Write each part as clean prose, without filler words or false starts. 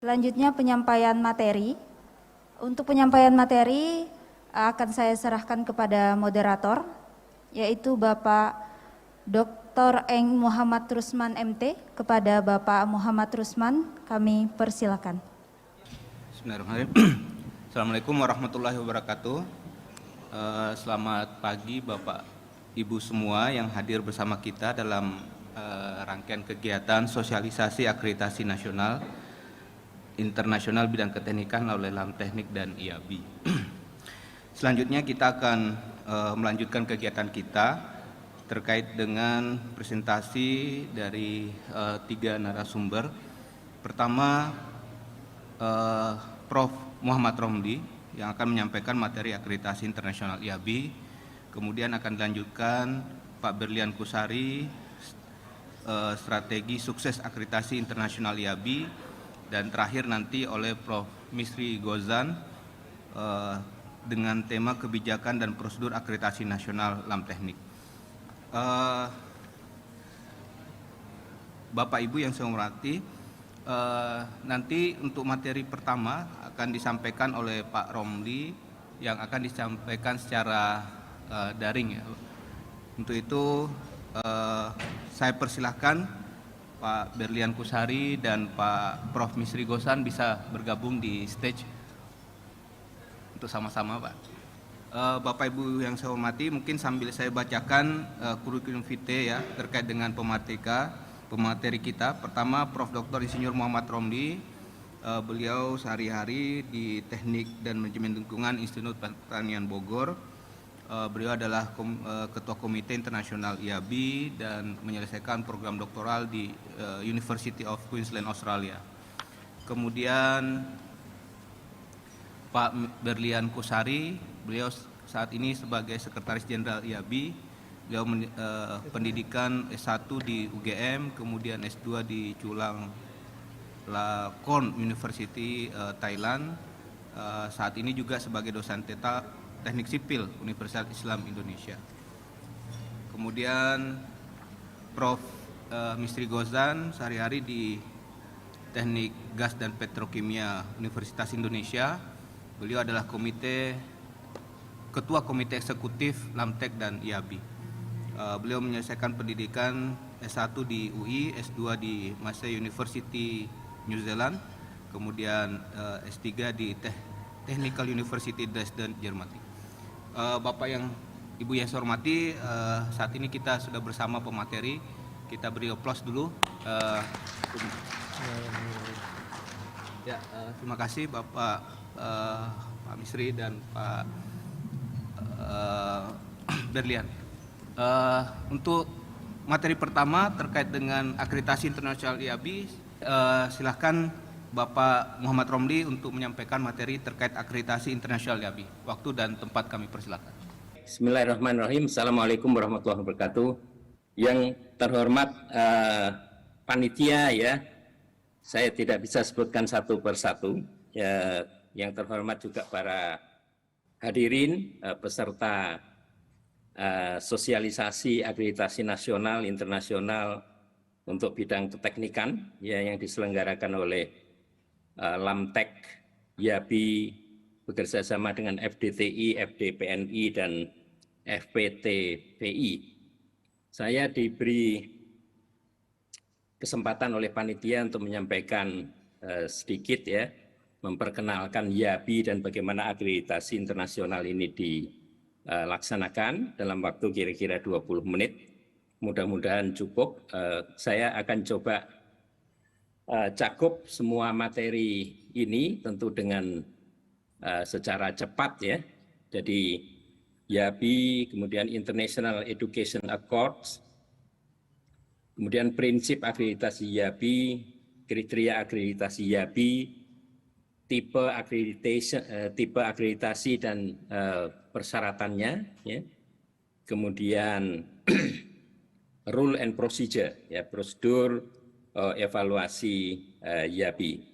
Selanjutnya penyampaian materi. Untuk penyampaian materi akan saya serahkan kepada moderator, yaitu Bapak Dr. Eng Muhammad Rusman MT. Kepada Bapak Muhammad Rusman, kami persilakan. Bismillahirrahmanirrahim. Assalamualaikum warahmatullahi wabarakatuh. Selamat pagi Bapak Ibu semua yang hadir bersama kita dalam rangkaian kegiatan sosialisasi akreditasi nasional internasional bidang keteknikan oleh LAM Teknik dan IABI. Selanjutnya kita akan melanjutkan kegiatan kita terkait dengan presentasi dari 3 narasumber. Pertama, Prof. Muhammad Romli yang akan menyampaikan materi akreditasi internasional IABI. Kemudian akan dilanjutkan Pak Berlian Kusari, strategi sukses akreditasi internasional IABI, dan terakhir nanti oleh Prof. Misri Gozan dengan tema kebijakan dan prosedur akreditasi nasional LAM Teknik. Bapak Ibu yang saya hormati, nanti untuk materi pertama akan disampaikan oleh Pak Romli yang akan disampaikan secara daring ya. Untuk itu saya persilahkan Pak Berlian Kusari dan Pak Prof. Misri Gozan bisa bergabung di stage untuk sama-sama, Pak. Bapak Ibu yang saya hormati, mungkin sambil saya bacakan kurikulum vitae ya terkait dengan pemateri kita. Pertama, Prof. Dr. Insinyur Muhammad Romli, beliau sehari-hari di Teknik dan Manajemen Lingkungan Institut Pertanian Bogor. Beliau adalah Ketua Komite Internasional IABI dan menyelesaikan program doktoral di University of Queensland, Australia. Kemudian Pak Berlian Kusari, beliau saat ini sebagai Sekretaris Jenderal IABI. Beliau pendidikan S1 di UGM, kemudian S2 di Chulang Lakorn University, Thailand. Saat ini juga sebagai dosen Teknik Sipil Universitas Islam Indonesia. Kemudian Prof. Misri Gozan sehari-hari di Teknik Gas dan Petrokimia Universitas Indonesia. Beliau adalah Ketua Komite Eksekutif LAMTEK dan IABI. Beliau menyelesaikan pendidikan S1 di UI, S2 di Massey University New Zealand, kemudian S3 di Technical University Dresden, Jerman. Bapak yang Ibu yang saya hormati, saat ini kita sudah bersama pemateri. Kita beri aplaus dulu. Terima kasih Bapak Pak Misri dan Pak Berlian. Untuk materi pertama terkait dengan akreditasi internasional IABI, silahkan Bapak Muhammad Romli untuk menyampaikan materi terkait akreditasi internasional IABI. Waktu dan tempat kami persilakan. Bismillahirrahmanirrahim. Assalamualaikum warahmatullahi wabarakatuh. Yang terhormat panitia ya, saya tidak bisa sebutkan satu persatu. Ya, yang terhormat juga para hadirin peserta sosialisasi akreditasi nasional internasional untuk bidang keteknikan ya, yang diselenggarakan oleh LAMTEK, IABI bekerjasama dengan FDTI, FDPNI, dan FPTPI. Saya diberi kesempatan oleh panitia untuk menyampaikan sedikit ya, memperkenalkan IABI dan bagaimana akreditasi internasional ini dilaksanakan dalam waktu kira-kira 20 menit. Mudah-mudahan cukup. Saya akan coba cakup semua materi ini tentu dengan secara cepat ya. Jadi IABI, kemudian International Education Accords, kemudian prinsip akreditasi IABI, kriteria akreditasi IABI, tipe akreditasi dan persyaratannya, ya. Kemudian rule and procedure, ya, prosedur evaluasi IABI.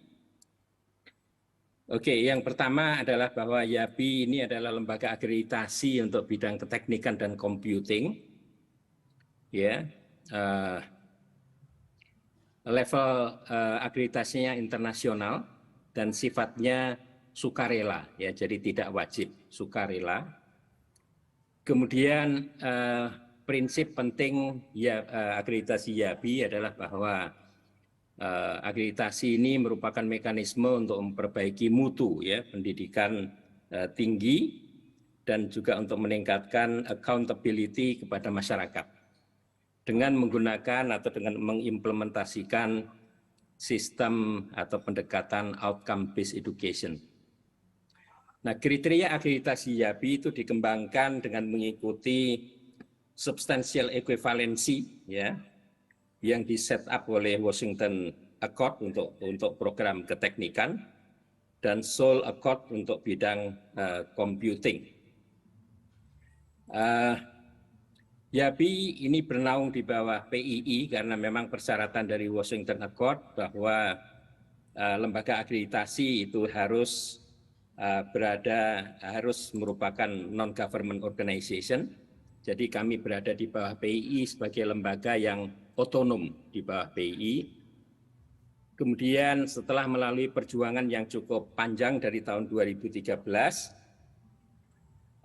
Oke, yang pertama adalah bahwa IABI ini adalah lembaga akreditasi untuk bidang keteknikan dan computing, ya. Level akreditasinya internasional, dan sifatnya sukarela, ya, jadi tidak wajib, sukarela. Kemudian prinsip penting akreditasi IABI adalah bahwa akreditasi ini merupakan mekanisme untuk memperbaiki mutu, ya, pendidikan tinggi dan juga untuk meningkatkan accountability kepada masyarakat dengan menggunakan atau dengan mengimplementasikan sistem atau pendekatan outcome based education. Nah, kriteria akreditasi IABI itu dikembangkan dengan mengikuti substantial equivalency, ya, yang di set up oleh Washington Accord untuk program keteknikan dan Seoul Accord untuk bidang computing. IABI ini bernaung di bawah PII karena memang persyaratan dari Washington Accord bahwa lembaga akreditasi itu harus merupakan non-government organization. Jadi kami berada di bawah PII sebagai lembaga yang otonom di bawah PII. Kemudian setelah melalui perjuangan yang cukup panjang dari tahun 2013,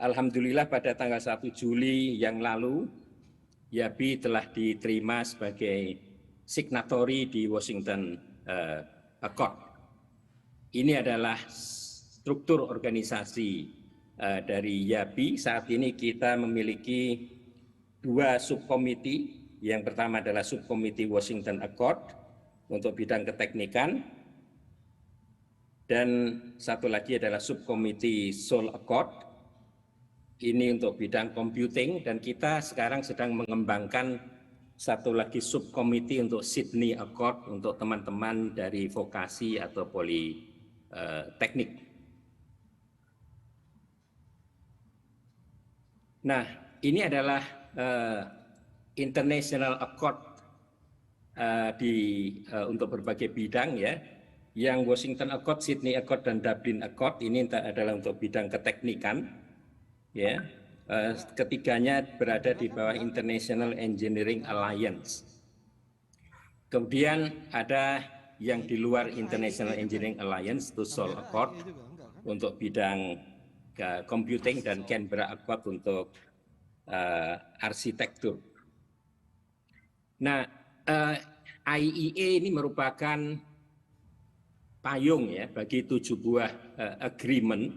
alhamdulillah pada tanggal 1 Juli yang lalu, IABI telah diterima sebagai signatory di Washington Accord. Ini adalah struktur organisasi dari IABI. Saat ini kita memiliki 2 subkomiti. Yang pertama adalah subkomiti Washington Accord untuk bidang keteknikan, dan satu lagi adalah subkomiti Seoul Accord, ini untuk bidang computing, dan kita sekarang sedang mengembangkan satu lagi subkomiti untuk Sydney Accord untuk teman-teman dari vokasi atau politeknik. Nah, ini adalah international accord untuk berbagai bidang, ya. Yang Washington Accord, Sydney Accord, dan Dublin Accord ini adalah untuk bidang keteknikan, ya. Ketiganya berada di bawah International Engineering Alliance. Kemudian ada yang di luar International Engineering Alliance, itu Seoul Accord untuk bidang computing, dan Canberra Accord untuk arsitektur. Nah, IEA ini merupakan payung, ya, bagi 7 buah agreement.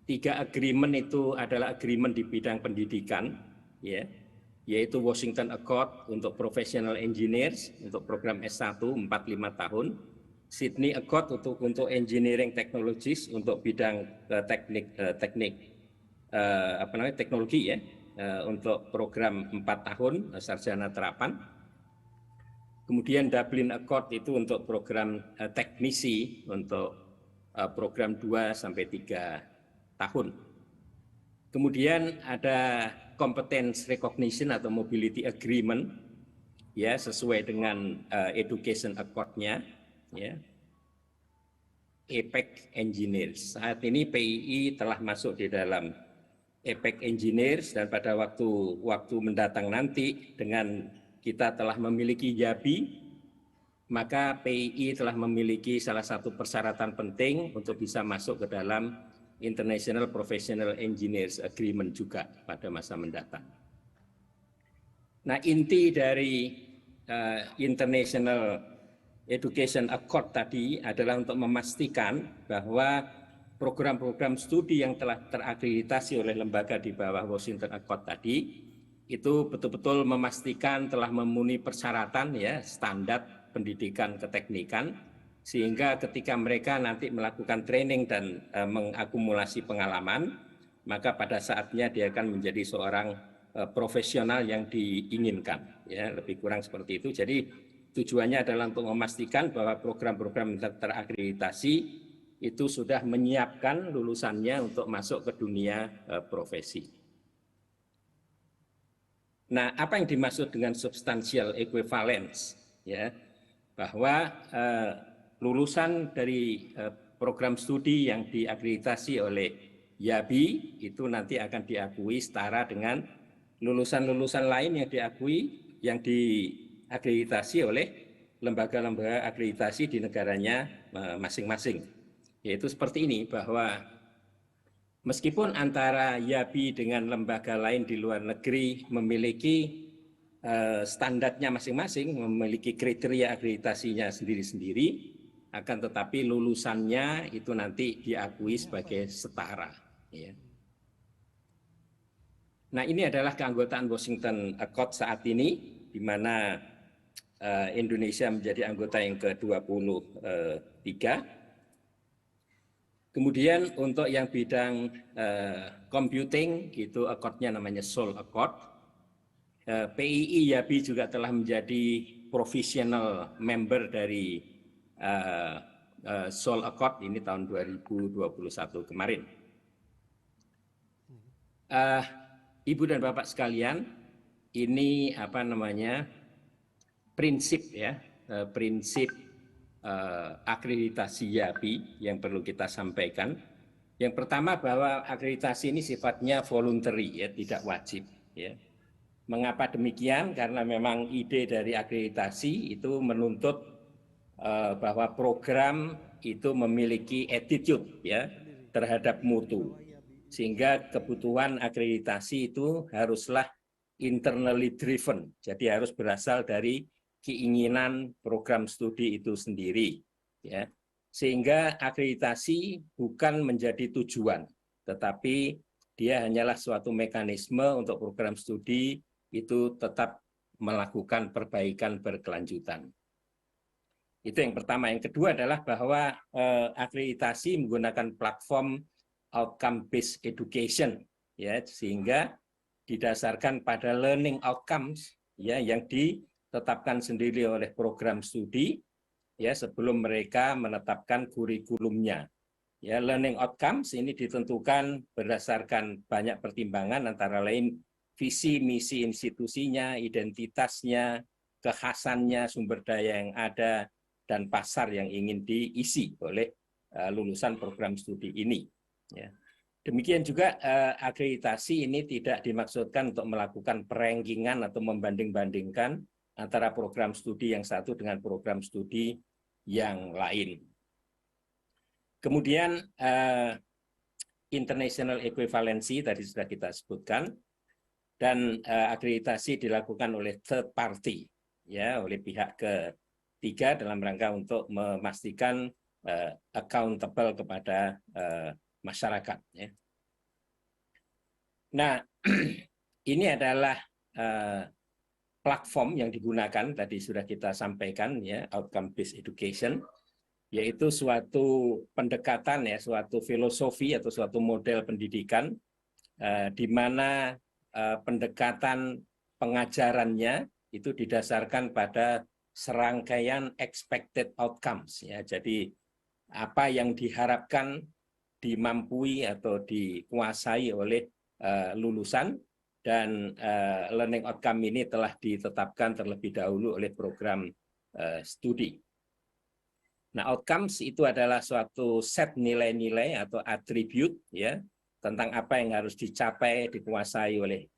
3 agreement itu adalah agreement di bidang pendidikan, ya, yaitu Washington Accord untuk professional engineers untuk program S1 4-5 tahun, Sydney Accord untuk engineering technologies untuk bidang teknologi, ya, untuk program 4 tahun sarjana terapan. Kemudian Dublin Accord itu untuk program teknisi untuk program 2-3 tahun. Kemudian ada competence recognition atau mobility agreement, ya, sesuai dengan education accord-nya, ya. APEC Engineers. Saat ini PII telah masuk di dalam APEC Engineers, dan pada waktu mendatang nanti dengan kita telah memiliki IABI, maka PII telah memiliki salah satu persyaratan penting untuk bisa masuk ke dalam International Professional Engineers Agreement juga pada masa mendatang. Nah, inti dari International Education Accord tadi adalah untuk memastikan bahwa program-program studi yang telah terakreditasi oleh lembaga di bawah Washington Accord tadi itu betul-betul memastikan telah memenuhi persyaratan, ya, standar pendidikan keteknikan, sehingga ketika mereka nanti melakukan training dan mengakumulasi pengalaman, maka pada saatnya dia akan menjadi seorang profesional yang diinginkan, ya, lebih kurang seperti itu. Jadi tujuannya adalah untuk memastikan bahwa program-program terakreditasi itu sudah menyiapkan lulusannya untuk masuk ke dunia profesi. Nah, apa yang dimaksud dengan substantial equivalence, ya, bahwa lulusan dari program studi yang diakreditasi oleh IABI itu nanti akan diakui setara dengan lulusan-lulusan lain yang diakreditasi oleh lembaga-lembaga akreditasi di negaranya masing-masing. yaitu seperti ini, bahwa meskipun antara YABI dengan lembaga lain di luar negeri memiliki standarnya masing-masing, memiliki kriteria akreditasinya sendiri-sendiri, akan tetapi lulusannya itu nanti diakui sebagai setara. Ya. Nah, ini adalah keanggotaan Washington Accord saat ini, di mana Indonesia menjadi anggota yang ke-23. Kemudian untuk yang bidang computing, itu accord-nya namanya Seoul Accord. PII YABI juga telah menjadi professional member dari Seoul Accord ini tahun 2021 kemarin. Ibu dan Bapak sekalian, ini prinsip ya, prinsip akreditasi YABI yang perlu kita sampaikan. Yang pertama, bahwa akreditasi ini sifatnya voluntary ya, tidak wajib ya. Mengapa demikian? Karena memang ide dari akreditasi itu menuntut bahwa program itu memiliki attitude ya terhadap mutu. Sehingga kebutuhan akreditasi itu haruslah internally driven. Jadi harus berasal dari keinginan program studi itu sendiri ya. Sehingga akreditasi bukan menjadi tujuan, tetapi dia hanyalah suatu mekanisme untuk program studi itu tetap melakukan perbaikan berkelanjutan. Itu yang pertama. Yang kedua adalah bahwa akreditasi menggunakan platform outcome based education ya, sehingga didasarkan pada learning outcomes ya yang ditetapkan sendiri oleh program studi ya sebelum mereka menetapkan kurikulumnya. Ya, learning outcomes ini ditentukan berdasarkan banyak pertimbangan, antara lain visi misi institusinya, identitasnya, kekhasannya, sumber daya yang ada, dan pasar yang ingin diisi oleh lulusan program studi ini. Ya. Demikian juga akreditasi ini tidak dimaksudkan untuk melakukan perankingan atau membanding-bandingkan antara program studi yang satu dengan program studi yang lain. Kemudian international equivalency tadi sudah kita sebutkan, dan akreditasi dilakukan oleh third party, ya, oleh pihak ketiga dalam rangka untuk memastikan accountable kepada masyarakat. Ya. Nah, ini adalah platform yang digunakan, tadi sudah kita sampaikan, ya, outcome based education, yaitu suatu pendekatan, ya, suatu filosofi atau suatu model pendidikan di mana pendekatan pengajarannya itu didasarkan pada serangkaian expected outcomes, ya. Jadi apa yang diharapkan dimampui atau dikuasai oleh lulusan, dan learning outcome ini telah ditetapkan terlebih dahulu oleh program studi. Nah, outcomes itu adalah suatu set nilai-nilai atau atribut, ya, tentang apa yang harus dicapai, dikuasai oleh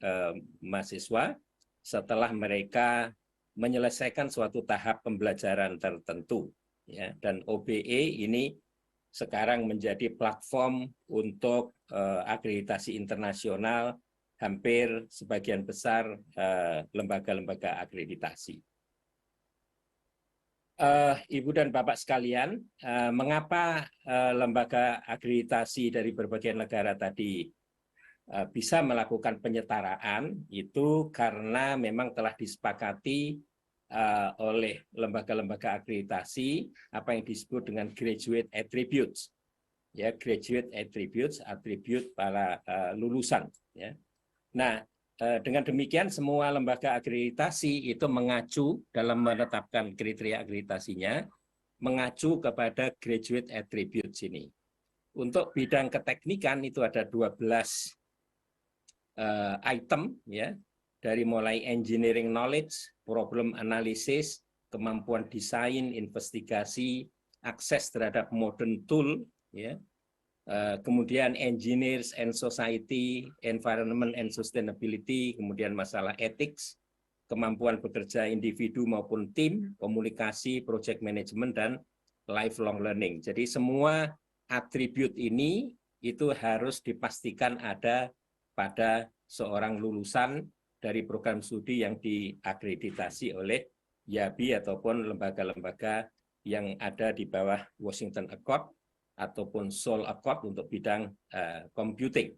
mahasiswa setelah mereka menyelesaikan suatu tahap pembelajaran tertentu. Ya. Dan OBE ini sekarang menjadi platform untuk akreditasi internasional hampir sebagian besar lembaga-lembaga akreditasi. Ibu dan Bapak sekalian, mengapa lembaga akreditasi dari berbagai negara tadi bisa melakukan penyetaraan? Itu karena memang telah disepakati oleh lembaga-lembaga akreditasi apa yang disebut dengan graduate attributes, ya, graduate attributes, atribut para lulusan, ya. Nah, dengan demikian semua lembaga akreditasi itu mengacu dalam menetapkan kriteria akreditasinya, mengacu kepada graduate attributes ini. Untuk bidang keteknikan itu ada 12 item, ya, dari mulai engineering knowledge, problem analysis, kemampuan desain, investigasi, akses terhadap modern tool, ya. Kemudian engineers and society, environment and sustainability, kemudian masalah ethics, kemampuan bekerja individu maupun tim, komunikasi, project management, dan lifelong learning. Jadi semua atribut ini itu harus dipastikan ada pada seorang lulusan dari program studi yang diakreditasi oleh YABI ataupun lembaga-lembaga yang ada di bawah Washington Accord ataupun Seoul Accord untuk bidang computing.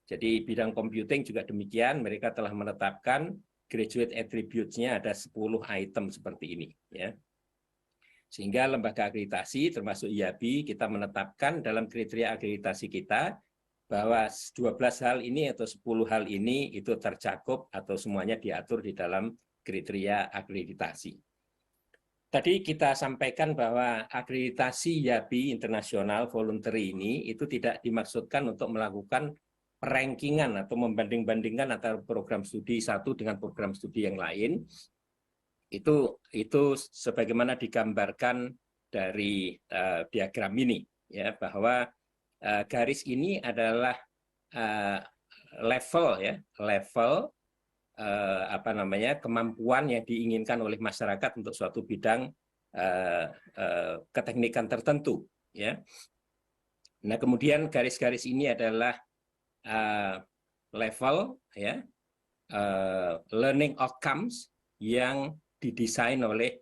Jadi bidang computing juga demikian, mereka telah menetapkan graduate attributes-nya ada 10 item seperti ini. Ya. Sehingga lembaga akreditasi termasuk IABI kita menetapkan dalam kriteria akreditasi kita bahwa 12 hal ini atau 10 hal ini itu tercakup atau semuanya diatur di dalam kriteria akreditasi. Tadi kita sampaikan bahwa akreditasi IABI internasional voluntary ini itu tidak dimaksudkan untuk melakukan rankingan atau membanding-bandingkan antara program studi satu dengan program studi yang lain. Itu sebagaimana digambarkan dari diagram ini, ya, bahwa garis ini adalah level kemampuan yang diinginkan oleh masyarakat untuk suatu bidang keteknikan tertentu, ya. Nah, kemudian garis-garis ini adalah level, ya, learning outcomes yang didesain oleh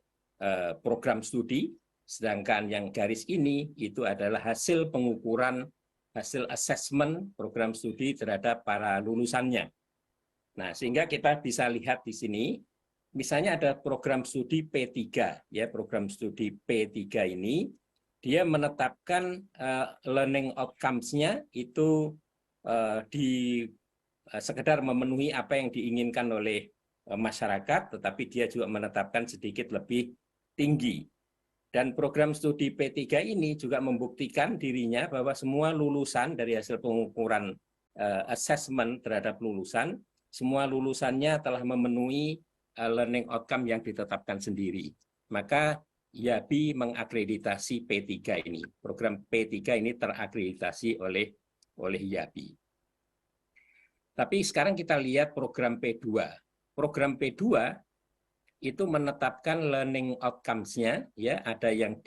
program studi, sedangkan yang garis ini itu adalah hasil pengukuran, hasil assessment program studi terhadap para lulusannya. Nah, sehingga kita bisa lihat di sini, misalnya ada program studi P3, ya, program studi P3 ini, dia menetapkan learning outcomes-nya itu sekedar memenuhi apa yang diinginkan oleh masyarakat, tetapi dia juga menetapkan sedikit lebih tinggi. Dan program studi P3 ini juga membuktikan dirinya bahwa semua lulusan dari hasil pengukuran assessment terhadap lulusan, semua lulusannya telah memenuhi learning outcome yang ditetapkan sendiri. Maka IABI mengakreditasi P3 ini. Program P3 ini terakreditasi oleh IABI. Tapi sekarang kita lihat program P2. Program P2 itu menetapkan learning outcomes-nya, ya, ada yang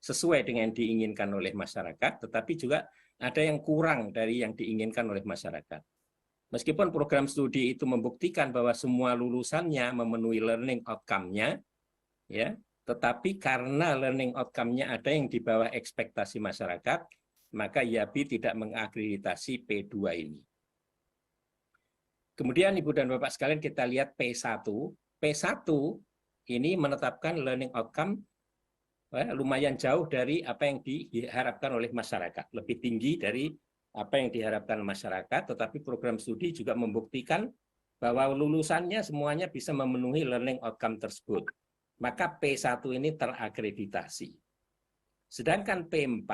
sesuai dengan yang diinginkan oleh masyarakat, tetapi juga ada yang kurang dari yang diinginkan oleh masyarakat. Meskipun program studi itu membuktikan bahwa semua lulusannya memenuhi learning outcome-nya, ya, tetapi karena learning outcome-nya ada yang di bawah ekspektasi masyarakat, maka IABI tidak mengakreditasi P2 ini. Kemudian Ibu dan Bapak sekalian kita lihat P1. P1 ini menetapkan learning outcome lumayan jauh dari apa yang diharapkan oleh masyarakat. Lebih tinggi dari apa yang diharapkan masyarakat, tetapi program studi juga membuktikan bahwa lulusannya semuanya bisa memenuhi learning outcome tersebut. Maka P1 ini terakreditasi. Sedangkan P4,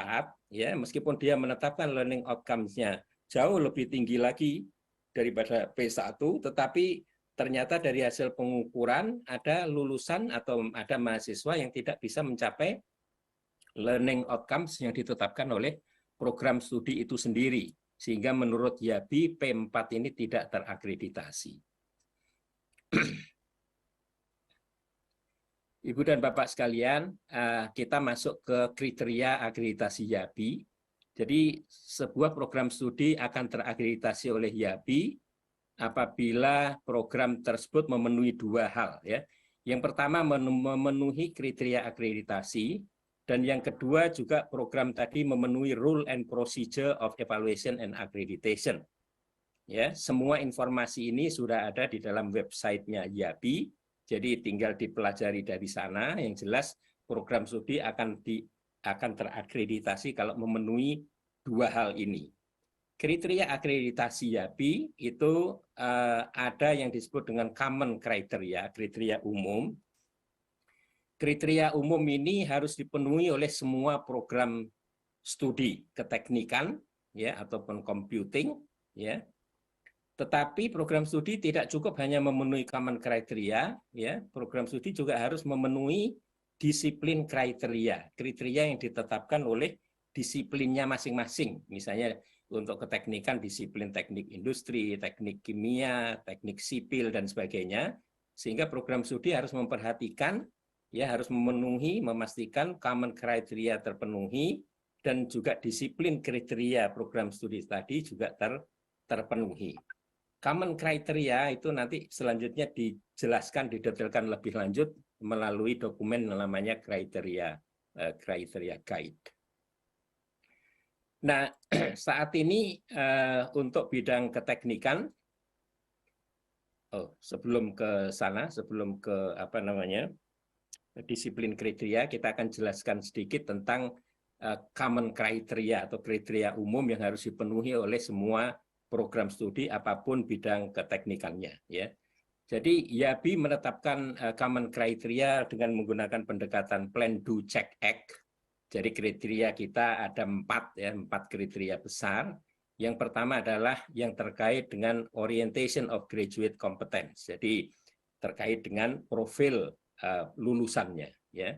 ya, meskipun dia menetapkan learning outcomes-nya jauh lebih tinggi lagi daripada P1, tetapi ternyata dari hasil pengukuran ada lulusan atau ada mahasiswa yang tidak bisa mencapai learning outcomes yang ditetapkan oleh program studi itu sendiri. Sehingga menurut IABI P4 ini tidak terakreditasi. Ibu dan Bapak sekalian, kita masuk ke kriteria akreditasi IABI. Jadi sebuah program studi akan terakreditasi oleh IABI apabila program tersebut memenuhi dua hal, ya. Yang pertama memenuhi kriteria akreditasi, dan yang kedua juga program tadi memenuhi rule and procedure of evaluation and accreditation. Ya, semua informasi ini sudah ada di dalam websitenya IABI, jadi tinggal dipelajari dari sana. Yang jelas program studi akan terakreditasi kalau memenuhi dua hal ini. Kriteria akreditasi IABI itu ada yang disebut dengan common criteria, kriteria umum. Kriteria umum ini harus dipenuhi oleh semua program studi keteknikan, ya, ataupun computing, ya. Tetapi program studi tidak cukup hanya memenuhi common criteria, ya. Program studi juga harus memenuhi disiplin kriteria yang ditetapkan oleh disiplinnya masing-masing. Misalnya untuk keteknikan disiplin teknik industri, teknik kimia, teknik sipil dan sebagainya. Sehingga program studi harus memperhatikan, ya, harus memastikan common criteria terpenuhi, dan juga disiplin kriteria program studi tadi juga terpenuhi. Common criteria itu nanti selanjutnya dijelaskan, didetailkan lebih lanjut melalui dokumen yang namanya kriteria guide. Nah, saat ini untuk bidang keteknikan, sebelum ke sana, sebelum ke disiplin kriteria, kita akan jelaskan sedikit tentang common criteria atau kriteria umum yang harus dipenuhi oleh semua program studi apapun bidang keteknikannya, ya. Jadi YABI menetapkan common criteria dengan menggunakan pendekatan plan, do, check, act. Jadi kriteria kita ada 4 kriteria besar. Yang pertama adalah yang terkait dengan orientation of graduate competence. Jadi terkait dengan profil lulusannya, ya.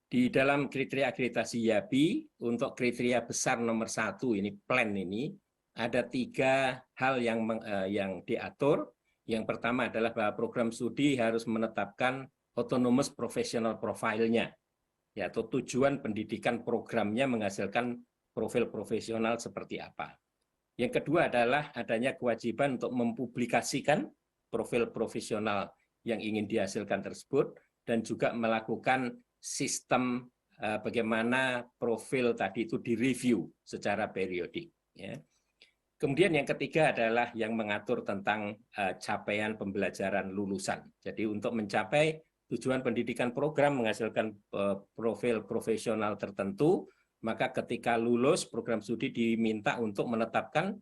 Di dalam kriteria akreditasi YABI untuk kriteria besar nomor 1 ini plan ini ada 3 hal yang diatur. Yang pertama adalah bahwa program studi harus menetapkan autonomous professional profile-nya, ya, atau tujuan pendidikan programnya menghasilkan profil profesional seperti apa. Yang kedua adalah adanya kewajiban untuk mempublikasikan profil profesional yang ingin dihasilkan tersebut dan juga melakukan sistem bagaimana profil tadi itu direview secara periodik, ya. Kemudian yang ketiga adalah yang mengatur tentang capaian pembelajaran lulusan. Jadi untuk mencapai tujuan pendidikan program menghasilkan profil profesional tertentu, maka ketika lulus program studi diminta untuk menetapkan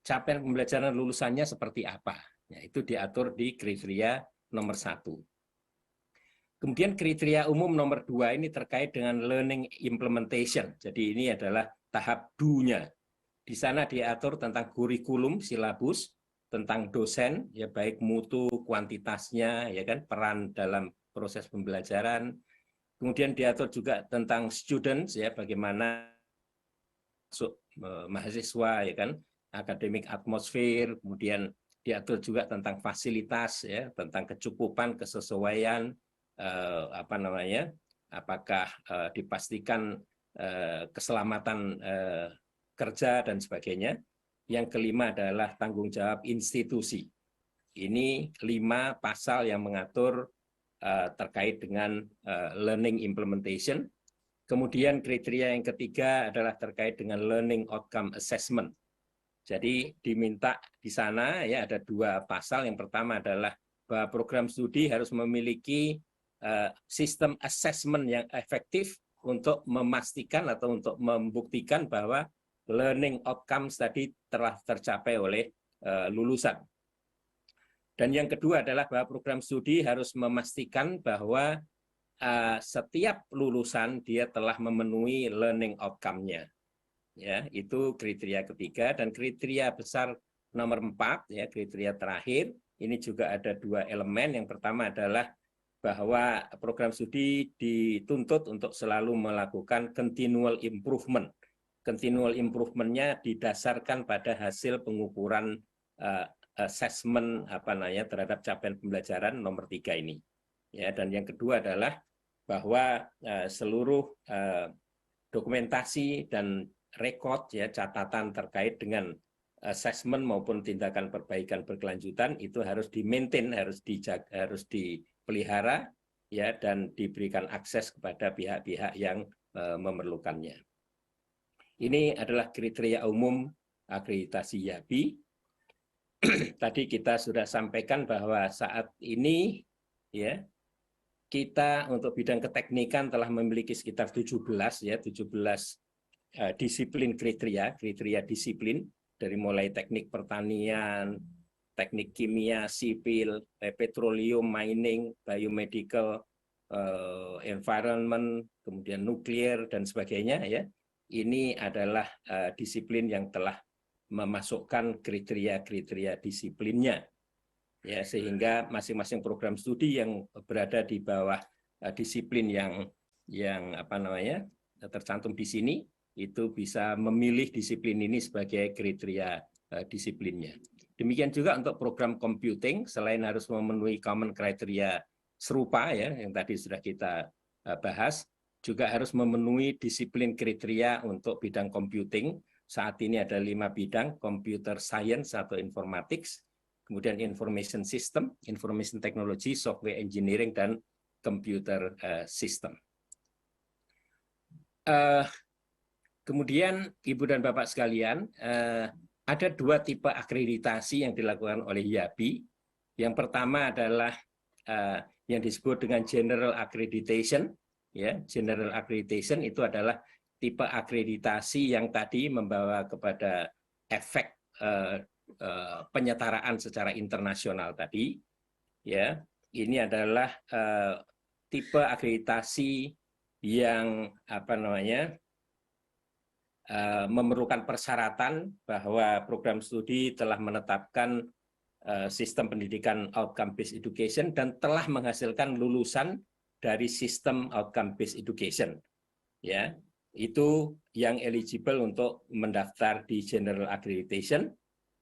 capaian pembelajaran lulusannya seperti apa. Ya, itu diatur di kriteria nomor 1. Kemudian kriteria umum nomor 2 ini terkait dengan learning implementation. Jadi ini adalah tahap do-nya. Di sana diatur tentang kurikulum, silabus, tentang dosen, ya baik mutu, kuantitasnya, ya kan, peran dalam proses pembelajaran. Kemudian diatur juga tentang students, ya bagaimana masuk mahasiswa, ya kan, academic atmosphere. Kemudian diatur juga tentang fasilitas, ya, tentang kecukupan, kesesuaian, apakah dipastikan keselamatan kerja dan sebagainya. Yang kelima adalah tanggung jawab institusi. Ini 5 pasal yang mengatur terkait dengan learning implementation. Kemudian kriteria yang ketiga adalah terkait dengan learning outcome assessment. Jadi diminta di sana, ya, ada 2 pasal. Yang pertama adalah bahwa program studi harus memiliki sistem assessment yang efektif untuk memastikan atau untuk membuktikan bahwa learning outcomes tadi telah tercapai oleh lulusan. Dan yang kedua adalah bahwa program studi harus memastikan bahwa setiap lulusan dia telah memenuhi learning outcome-nya. Ya, itu kriteria ketiga. Dan kriteria besar nomor 4, ya, kriteria terakhir, ini juga ada 2 elemen. Yang pertama adalah bahwa program studi dituntut untuk selalu melakukan continual improvement. Continual improvement-nya didasarkan pada hasil pengukuran assessment terhadap capaian pembelajaran nomor 3 ini. Ya, dan yang kedua adalah bahwa seluruh dokumentasi dan rekod, ya, catatan terkait dengan assessment maupun tindakan perbaikan berkelanjutan itu harus di-maintain, harus dijaga, harus dipelihara, ya, dan diberikan akses kepada pihak-pihak yang memerlukannya. Ini adalah kriteria umum akreditasi YABI. Tadi kita sudah sampaikan bahwa saat ini, ya, kita untuk bidang keteknikan telah memiliki sekitar 17 disiplin kriteria disiplin, dari mulai teknik pertanian, teknik kimia, sipil, petroleum, mining, biomedical, environment, kemudian nuklir dan sebagainya, ya. Ini adalah disiplin yang telah memasukkan kriteria-kriteria disiplinnya, ya, sehingga masing-masing program studi yang berada di bawah disiplin yang tercantum di sini itu bisa memilih disiplin ini sebagai kriteria disiplinnya. Demikian juga untuk program computing, selain harus memenuhi common criteria serupa, ya, yang tadi sudah kita bahas, juga harus memenuhi disiplin kriteria untuk bidang computing. Saat ini ada 5 bidang, computer science atau informatics, kemudian information system, information technology, software engineering, dan computer system. Kemudian Ibu dan Bapak sekalian, ada 2 tipe akreditasi yang dilakukan oleh YABI. Yang pertama adalah yang disebut dengan General Accreditation. Ya, General Accreditation itu adalah tipe akreditasi yang tadi membawa kepada efek penyetaraan secara internasional tadi. Ya, ini adalah tipe akreditasi yang memerlukan persyaratan bahwa program studi telah menetapkan sistem pendidikan outcome-based education dan telah menghasilkan lulusan dari sistem outcome-based education. Ya, itu yang eligible untuk mendaftar di General Accreditation.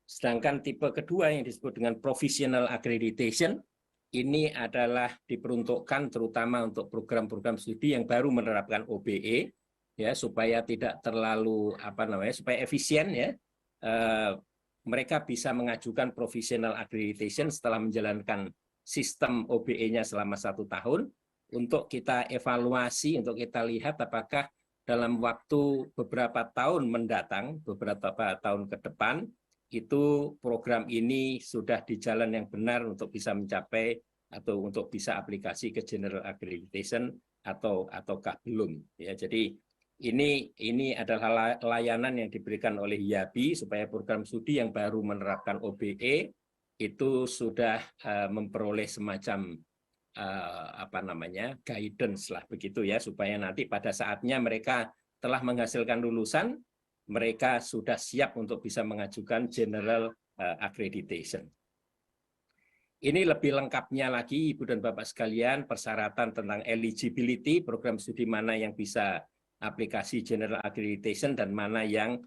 Sedangkan tipe kedua yang disebut dengan Professional Accreditation, ini adalah diperuntukkan terutama untuk program-program studi yang baru menerapkan OBE, ya, supaya tidak terlalu supaya efisien, ya. Mereka bisa mengajukan Professional Accreditation setelah menjalankan sistem OBE-nya selama 1 tahun untuk kita evaluasi, untuk kita lihat apakah dalam waktu beberapa tahun mendatang, beberapa tahun ke depan, itu program ini sudah di jalan yang benar untuk bisa mencapai atau untuk bisa aplikasi ke General Accreditation ataukah belum. Ya, jadi ini adalah layanan yang diberikan oleh YABI supaya program studi yang baru menerapkan OBE itu sudah memperoleh semacam guidance lah begitu ya, supaya nanti pada saatnya mereka telah menghasilkan lulusan, mereka sudah siap untuk bisa mengajukan General Accreditation. Ini lebih lengkapnya lagi Ibu dan Bapak sekalian, persyaratan tentang eligibility, program studi mana yang bisa aplikasi General Accreditation dan mana yang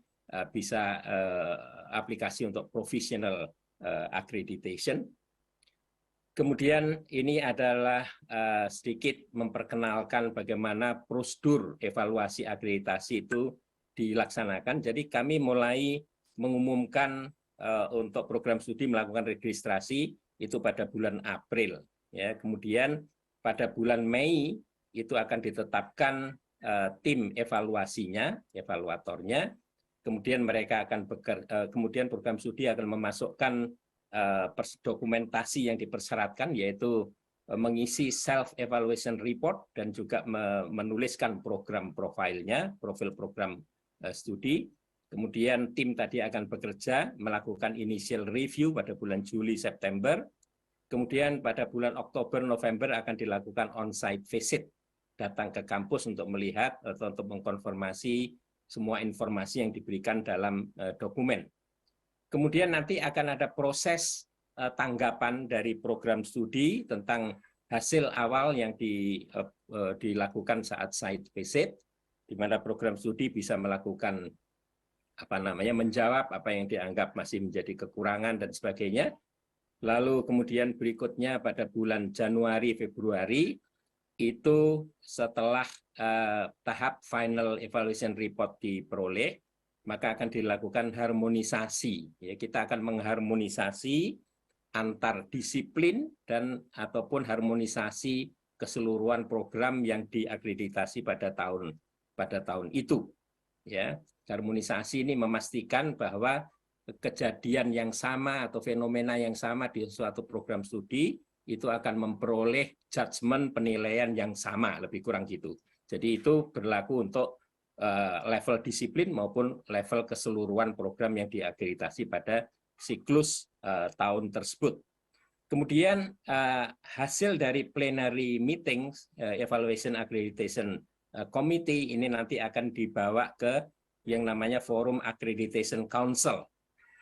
bisa aplikasi untuk Professional Accreditation. Kemudian ini adalah sedikit memperkenalkan bagaimana prosedur evaluasi akreditasi itu dilaksanakan. Jadi kami mulai mengumumkan untuk program studi melakukan registrasi itu pada bulan April. Ya, kemudian pada bulan Mei itu akan ditetapkan tim evaluasinya, evaluatornya. Kemudian mereka akan kemudian program studi akan memasukkan dokumentasi yang dipersyaratkan, yaitu mengisi self-evaluation report dan juga menuliskan program profilnya, profil program studi. Kemudian tim tadi akan bekerja melakukan initial review pada bulan Juli-September. Kemudian pada bulan Oktober-November akan dilakukan on-site visit, datang ke kampus untuk melihat atau untuk mengkonfirmasi semua informasi yang diberikan dalam dokumen. Kemudian nanti akan ada proses tanggapan dari program studi tentang hasil awal yang dilakukan saat site visit, di mana program studi bisa melakukan menjawab apa yang dianggap masih menjadi kekurangan dan sebagainya. Lalu kemudian berikutnya pada bulan Januari-Februari itu setelah tahap final evaluation report diperoleh, maka akan dilakukan harmonisasi. Ya, kita akan mengharmonisasi antar disiplin dan ataupun harmonisasi keseluruhan program yang diakreditasi pada tahun itu. Ya, harmonisasi ini memastikan bahwa kejadian yang sama atau fenomena yang sama di suatu program studi itu akan memperoleh judgement penilaian yang sama, lebih kurang gitu. Jadi itu berlaku untuk level disiplin maupun level keseluruhan program yang diakreditasi pada siklus tahun tersebut. Kemudian hasil dari plenary meetings, evaluation accreditation committee ini nanti akan dibawa ke yang namanya Forum Accreditation Council.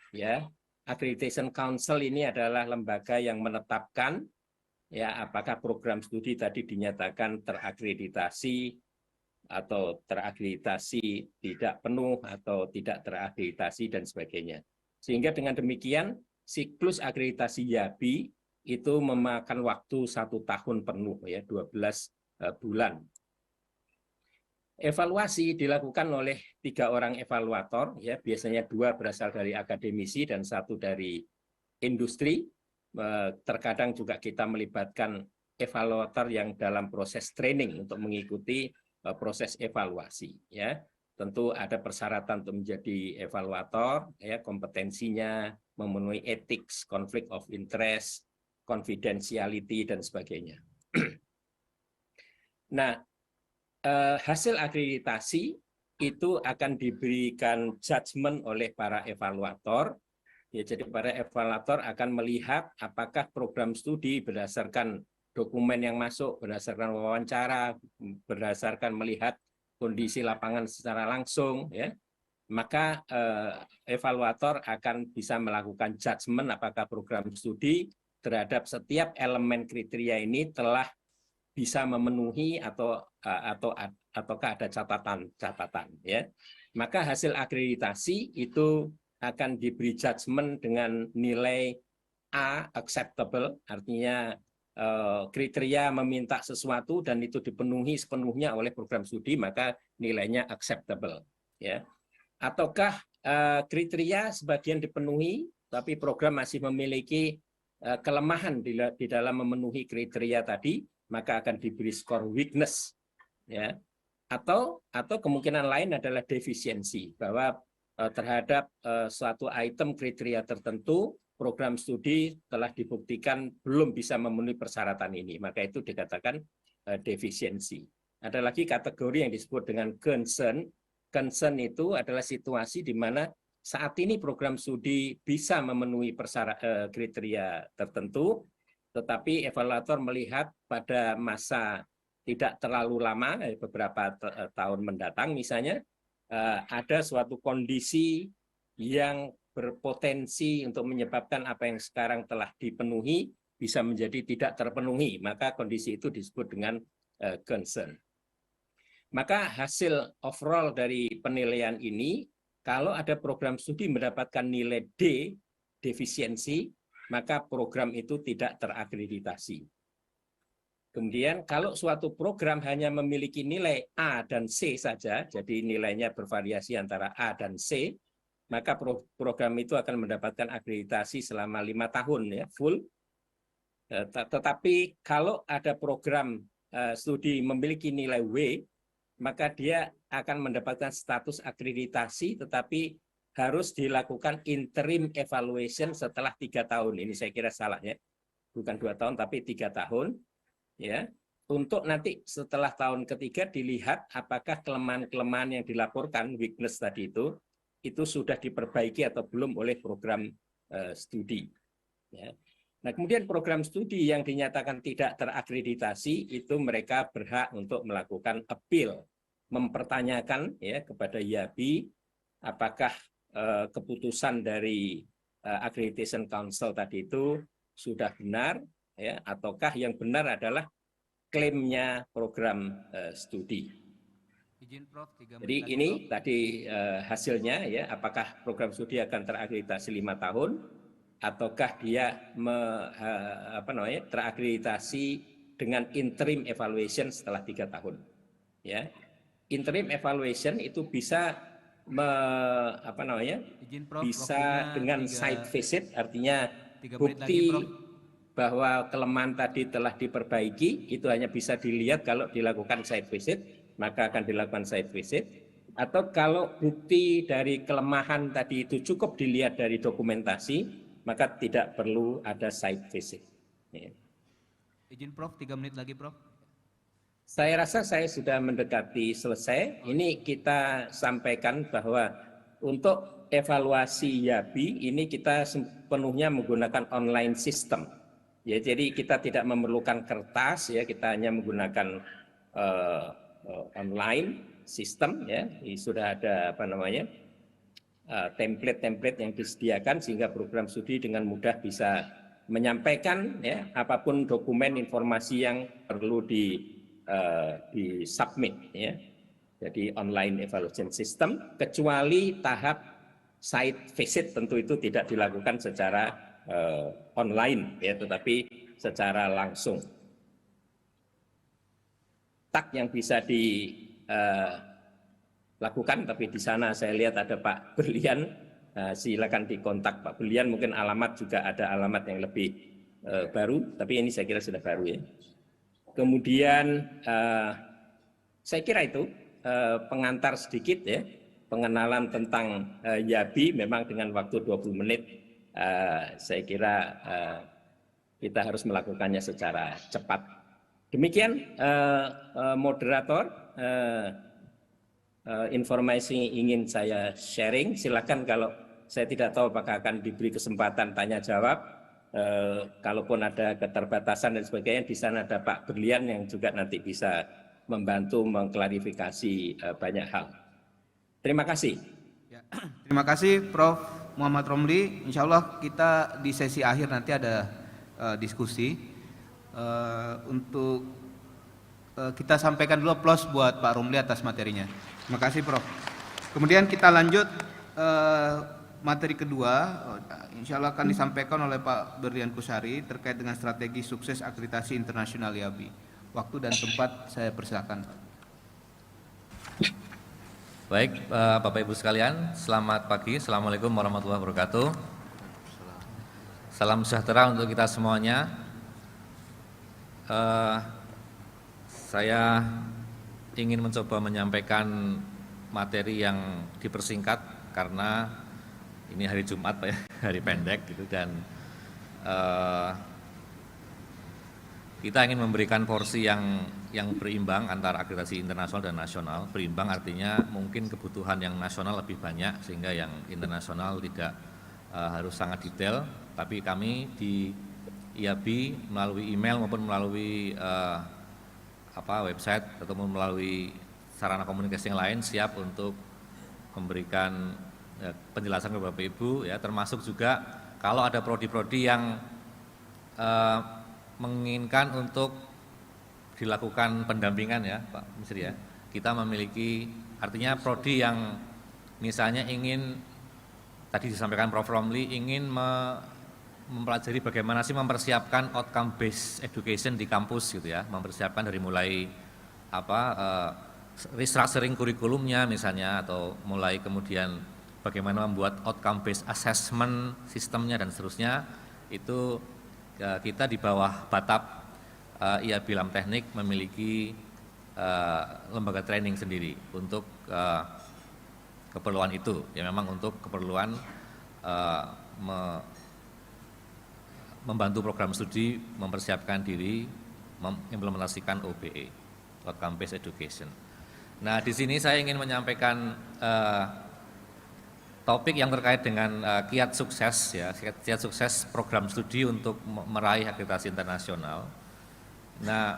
Ya, Accreditation Council ini adalah lembaga yang menetapkan ya apakah program studi tadi dinyatakan terakreditasi atau terakreditasi tidak penuh atau tidak terakreditasi dan sebagainya. Sehingga dengan demikian siklus akreditasi YABI itu memakan waktu 1 tahun penuh, ya 12 bulan. Evaluasi dilakukan oleh 3 orang evaluator, ya biasanya 2 berasal dari akademisi dan 1 dari industri. Terkadang juga kita melibatkan evaluator yang dalam proses training untuk mengikuti proses evaluasi. Ya, tentu ada persyaratan untuk menjadi evaluator, ya kompetensinya memenuhi etik, conflict of interest, confidentiality dan sebagainya. Nah, hasil akreditasi itu akan diberikan judgement oleh para evaluator. Ya, jadi para evaluator akan melihat apakah program studi berdasarkan dokumen yang masuk, berdasarkan wawancara, berdasarkan melihat kondisi lapangan secara langsung, ya. Maka evaluator akan bisa melakukan judgement apakah program studi terhadap setiap elemen kriteria ini telah bisa memenuhi ataukah ada catatan, ya. Maka hasil akreditasi itu akan diberi judgement dengan nilai A, acceptable, artinya kriteria meminta sesuatu dan itu dipenuhi sepenuhnya oleh program studi, maka nilainya acceptable, ya. Ataukah kriteria sebagian dipenuhi tapi program masih memiliki kelemahan di dalam memenuhi kriteria tadi, maka akan diberi skor weakness, ya. Atau kemungkinan lain adalah defisiensi, bahwa terhadap suatu item kriteria tertentu program studi telah dibuktikan belum bisa memenuhi persyaratan ini, maka itu dikatakan defisiensi. Ada lagi kategori yang disebut dengan concern. Concern itu adalah situasi di mana saat ini program studi bisa memenuhi kriteria tertentu, tetapi evaluator melihat pada masa tidak terlalu lama, beberapa tahun mendatang misalnya, ada suatu kondisi yang berpotensi untuk menyebabkan apa yang sekarang telah dipenuhi bisa menjadi tidak terpenuhi, maka kondisi itu disebut dengan concern. Maka hasil overall dari penilaian ini, kalau ada program studi mendapatkan nilai D, defisiensi, maka program itu tidak terakreditasi. Kemudian kalau suatu program hanya memiliki nilai A dan C saja, jadi nilainya bervariasi antara A dan C, maka program itu akan mendapatkan akreditasi selama 5 tahun, ya, full. Tetapi kalau ada program studi memiliki nilai W, maka dia akan mendapatkan status akreditasi, tetapi harus dilakukan interim evaluation setelah 3 tahun. Ini saya kira salah, ya, bukan 2 tahun tapi 3 tahun. Ya, untuk nanti setelah tahun ketiga dilihat apakah kelemahan-kelemahan yang dilaporkan, weakness tadi itu sudah diperbaiki atau belum oleh program studi. Ya. Nah, kemudian program studi yang dinyatakan tidak terakreditasi itu mereka berhak untuk melakukan appeal, mempertanyakan, ya, kepada IABI apakah keputusan dari Accreditation Council tadi itu sudah benar, ya, ataukah yang benar adalah klaimnya program studi. Izin Prof, 3 menit jadi lagi, ini Prof. tadi hasilnya, ya, apakah program studi akan terakreditasi 5 tahun ataukah dia terakreditasi dengan interim evaluation setelah 3 tahun. Ya. Interim evaluation itu bisa Izin, Prof, bisa dengan site visit, artinya 3 menit bukti lagi, Prof. bahwa kelemahan tadi telah diperbaiki, itu hanya bisa dilihat kalau dilakukan site visit, maka akan dilakukan site visit. Atau kalau bukti dari kelemahan tadi itu cukup dilihat dari dokumentasi, maka tidak perlu ada site visit. Ya. Izin Prof, 3 menit lagi, Prof. Saya rasa saya sudah mendekati selesai. Ini kita sampaikan bahwa untuk evaluasi IABI ini kita sepenuhnya menggunakan online system. Ya, jadi kita tidak memerlukan kertas, ya, kita hanya menggunakan online system, ya. Sudah ada template-template yang disediakan sehingga program studi dengan mudah bisa menyampaikan, ya, apapun dokumen informasi yang perlu di submit, ya. Jadi online evaluation system, kecuali tahap site visit tentu itu tidak dilakukan secara online, ya, tetapi secara langsung. Tak yang bisa dilakukan, tapi di sana saya lihat ada Pak Berlian. Silakan dikontak Pak Berlian, mungkin alamat juga ada alamat yang lebih baru, tapi ini saya kira sudah baru ya. Kemudian saya kira itu pengantar sedikit ya, pengenalan tentang YABI. Memang dengan waktu 20 menit saya kira kita harus melakukannya secara cepat. Demikian moderator, informasi ingin saya sharing. Silakan kalau saya tidak tahu apakah akan diberi kesempatan tanya jawab. Kalaupun ada keterbatasan dan sebagainya, di sana ada Pak Berlian yang juga nanti bisa membantu mengklarifikasi banyak hal. Terima kasih. Ya, terima kasih Prof. Muhammad Romli. Insya Allah kita di sesi akhir nanti ada diskusi. Untuk kita sampaikan dulu aplaus buat Pak Romli atas materinya. Terima kasih Prof. Kemudian kita lanjut materi kedua, insya Allah akan disampaikan oleh Pak Berlian Kusari terkait dengan strategi sukses akreditasi internasional YABI. Waktu dan tempat saya persilakan. Baik, Bapak Ibu sekalian, selamat pagi. Assalamualaikum warahmatullahi wabarakatuh. Salam sejahtera untuk kita semuanya. Saya ingin mencoba menyampaikan materi yang dipersingkat karena ini hari Jumat Pak ya, hari pendek gitu, dan kita ingin memberikan porsi yang berimbang antara akreditasi internasional dan nasional. Berimbang artinya mungkin kebutuhan yang nasional lebih banyak sehingga yang internasional tidak harus sangat detail, tapi kami di IABI melalui email maupun melalui website ataupun melalui sarana komunikasi yang lain siap untuk memberikan penjelasan kepada Bapak Ibu ya, termasuk juga kalau ada prodi-prodi yang menginginkan untuk dilakukan pendampingan ya Pak Misri ya. Kita memiliki artinya prodi yang misalnya ingin, tadi disampaikan Prof. Romli, ingin mempelajari bagaimana sih mempersiapkan outcome based education di kampus gitu ya, mempersiapkan dari mulai restructuring kurikulumnya misalnya, atau mulai kemudian bagaimana membuat outcome based assessment sistemnya dan seterusnya. Itu kita di bawah Batap IABI Lam Teknik memiliki lembaga training sendiri untuk keperluan itu ya, memang untuk keperluan membantu program studi, mempersiapkan diri, mengimplementasikan OBE, outcome based education. Nah, di sini saya ingin menyampaikan topik yang terkait dengan kiat sukses ya, kiat sukses program studi untuk meraih akreditasi internasional. Nah,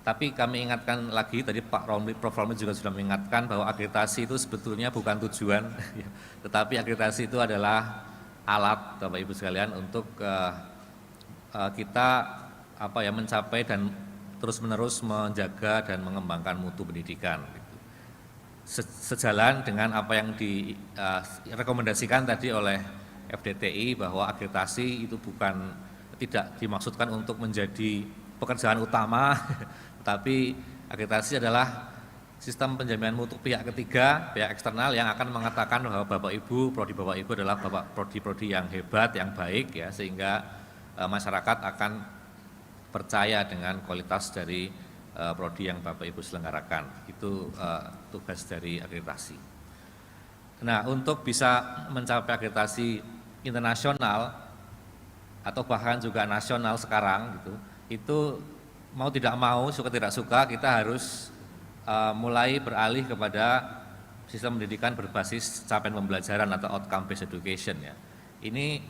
tapi kami ingatkan lagi, tadi Prof. Romli juga sudah mengingatkan bahwa akreditasi itu sebetulnya bukan tujuan, tetapi akreditasi itu adalah alat Bapak Ibu sekalian untuk kita mencapai dan terus-menerus menjaga dan mengembangkan mutu pendidikan. Sejalan dengan apa yang direkomendasikan tadi oleh FDTI bahwa akreditasi itu tidak dimaksudkan untuk menjadi pekerjaan utama, tetapi akreditasi adalah sistem penjaminan mutu pihak ketiga, pihak eksternal yang akan mengatakan bahwa Bapak Ibu, prodi Bapak Ibu adalah prodi-prodi yang hebat, yang baik ya, sehingga masyarakat akan percaya dengan kualitas dari prodi yang Bapak Ibu selenggarakan. Itu tugas dari akreditasi. Nah, untuk bisa mencapai akreditasi internasional atau bahkan juga nasional sekarang gitu, itu mau tidak mau, suka tidak suka, kita harus mulai beralih kepada sistem pendidikan berbasis capaian pembelajaran atau outcome based education ya. Ini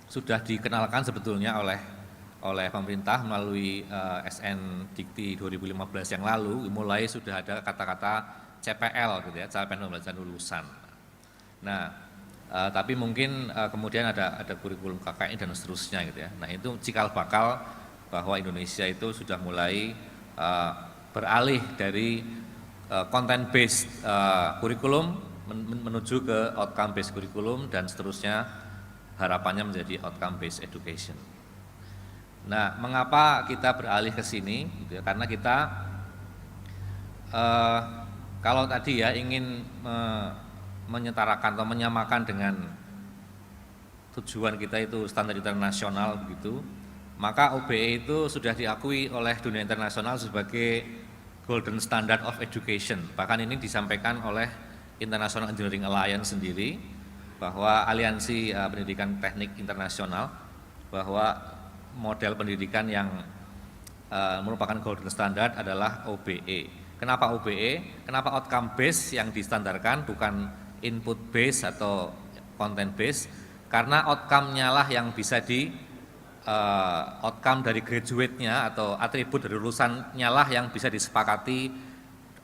sudah dikenalkan sebetulnya oleh pemerintah melalui SN Dikti 2015 yang lalu. Mulai sudah ada kata-kata CPL gitu ya, capaian pembelajaran lulusan. Nah, tapi mungkin kemudian ada kurikulum KKN dan seterusnya gitu ya. Nah, itu cikal bakal bahwa Indonesia itu sudah mulai beralih dari content based kurikulum menuju ke outcome based kurikulum dan seterusnya, harapannya menjadi outcome based education. Nah, mengapa kita beralih ke sini? Gitu ya, karena kita kalau tadi ya ingin menyetarakan atau menyamakan dengan tujuan kita itu standar internasional begitu, maka OBE itu sudah diakui oleh dunia internasional sebagai Golden Standard of Education. Bahkan ini disampaikan oleh International Engineering Alliance sendiri, bahwa aliansi pendidikan teknik internasional, bahwa model pendidikan yang merupakan golden standard adalah OBE. Kenapa OBE? Kenapa outcome base yang distandarkan, bukan input base atau content base? Karena outcome-nya lah yang bisa outcome dari graduate-nya atau atribut dari lulusannya lah yang bisa disepakati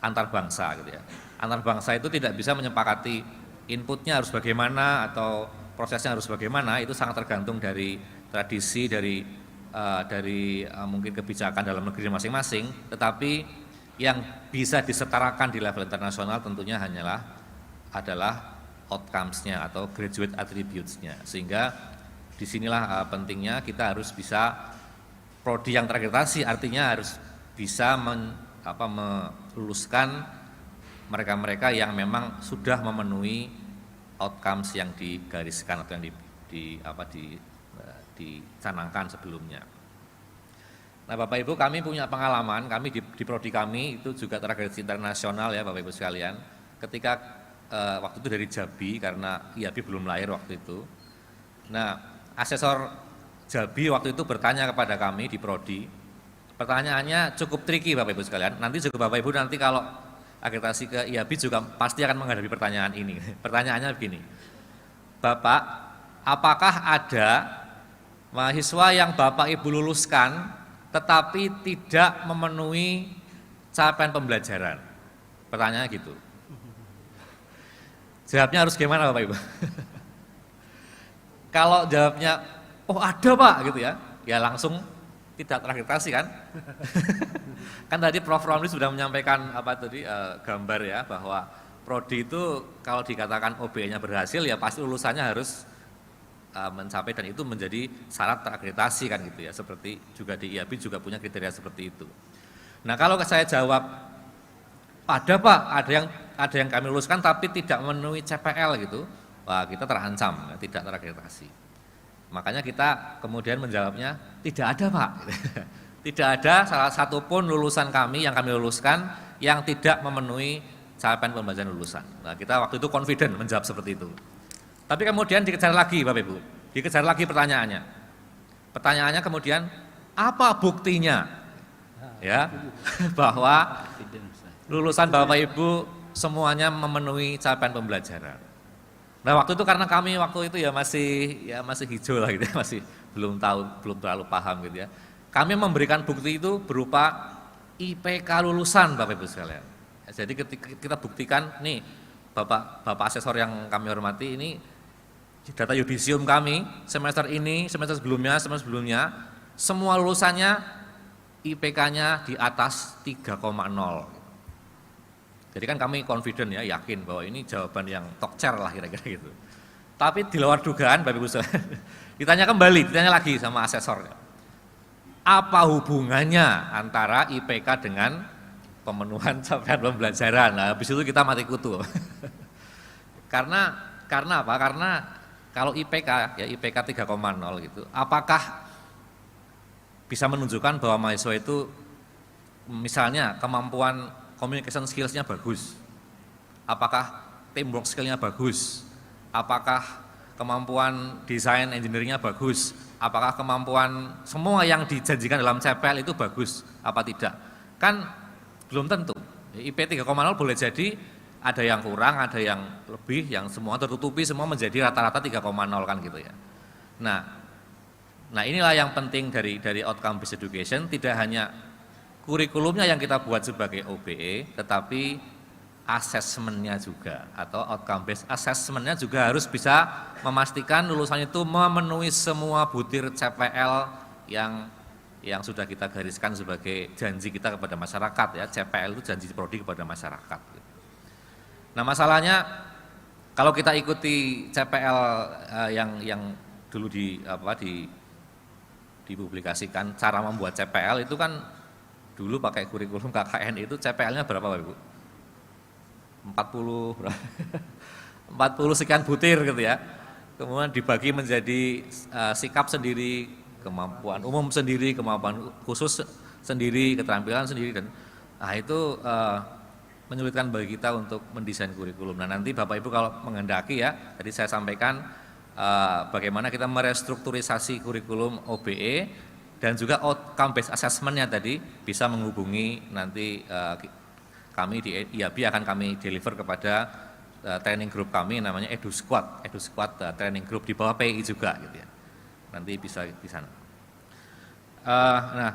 antar bangsa gitu ya. Antar bangsa itu tidak bisa menyepakati inputnya harus bagaimana atau prosesnya harus bagaimana, itu sangat tergantung dari tradisi, dari mungkin kebijakan dalam negeri masing-masing. Tetapi yang bisa disetarakan di level internasional tentunya adalah outcomes-nya atau graduate attributes-nya. Sehingga disinilah pentingnya kita harus bisa prodi yang terakreditasi, artinya harus bisa meluluskan mereka-mereka yang memang sudah memenuhi outcomes yang digariskan atau yang dicanangkan sebelumnya. Nah, Bapak Ibu, kami punya pengalaman, kami di prodi kami itu juga terakreditasi internasional ya Bapak Ibu sekalian. Ketika waktu itu dari Jabi, karena IAB belum lahir waktu itu. Nah, asesor Jabi waktu itu bertanya kepada kami di prodi. Pertanyaannya cukup tricky Bapak Ibu sekalian. Nanti juga Bapak Ibu nanti kalau akreditasi ke IAB juga pasti akan menghadapi pertanyaan ini. Pertanyaannya begini, Bapak, apakah ada mahasiswa yang Bapak Ibu luluskan tetapi tidak memenuhi capaian pembelajaran? Pertanyaannya gitu. Jawabnya harus gimana Bapak Ibu? Kalau jawabnya, oh ada Pak gitu ya, ya langsung tidak terakreditasi kan? Kan tadi Prof. Romli sudah menyampaikan gambar ya, bahwa prodi itu kalau dikatakan OBE-nya berhasil ya pasti lulusannya harus mencapai, dan itu menjadi syarat terakreditasi kan gitu ya. Seperti juga di IAB juga punya kriteria seperti itu. Nah, kalau saya jawab ada Pak, ada yang kami luluskan tapi tidak memenuhi CPL gitu, wah kita terancam tidak terakreditasi. Makanya kita kemudian menjawabnya tidak ada Pak. Tidak ada salah satu pun lulusan kami yang kami luluskan yang tidak memenuhi capaian pembelajaran lulusan. Nah, kita waktu itu confident menjawab seperti itu. Tapi kemudian dikejar lagi Bapak Ibu, dikejar lagi pertanyaannya. Pertanyaannya kemudian apa buktinya ya bahwa lulusan Bapak Ibu semuanya memenuhi capaian pembelajaran. Nah, waktu itu karena kami waktu itu ya masih hijau lah gitu ya, masih belum terlalu paham gitu ya. Kami memberikan bukti itu berupa IPK lulusan Bapak Ibu sekalian. Jadi ketika kita buktikan nih Bapak asesor yang kami hormati, ini data yudisium kami semester ini, semester sebelumnya semua lulusannya IPK-nya di atas 3,0. Jadi kan kami confident ya, yakin bahwa ini jawaban yang tokcer lah kira-kira gitu. Tapi di luar dugaan Bapak Ibu sekalian, ditanya lagi sama asesor. Apa hubungannya antara IPK dengan pemenuhan capaian pembelajaran? Nah, habis itu kita mati kutu. Karena apa? Karena kalau IPK 3,0 gitu, apakah bisa menunjukkan bahwa mahasiswa itu misalnya kemampuan communication skills-nya bagus, apakah teamwork skill-nya bagus, apakah kemampuan desain engineering-nya bagus, apakah kemampuan semua yang dijanjikan dalam CPL itu bagus apa tidak? Kan belum tentu. IP 3,0 boleh jadi ada yang kurang, ada yang lebih, yang semua tertutupi, semua menjadi rata-rata 3,0 kan gitu ya. Nah inilah yang penting dari outcome based education, tidak hanya kurikulumnya yang kita buat sebagai OBE, tetapi asesmennya juga atau outcome based assessmentnya juga harus bisa memastikan lulusan itu memenuhi semua butir CPL yang sudah kita gariskan sebagai janji kita kepada masyarakat ya. CPL itu janji prodi kepada masyarakat. Nah masalahnya kalau kita ikuti CPL yang dulu dipublikasikan cara membuat CPL itu kan dulu pakai kurikulum KKN itu CPL-nya berapa Bapak Ibu? 40 40 sekian butir gitu ya. Kemudian dibagi menjadi sikap sendiri, kemampuan umum sendiri, kemampuan khusus sendiri, keterampilan sendiri, dan itu menyulitkan bagi kita untuk mendesain kurikulum. Nah, nanti Bapak Ibu kalau menghendaki ya, tadi saya sampaikan bagaimana kita merestrukturisasi kurikulum OBE dan juga outcome based assessment-nya tadi bisa menghubungi nanti kami di IAB akan kami deliver kepada training group kami namanya Edu Squad training group di bawah PI juga gitu ya. Nanti bisa di sana. Nah,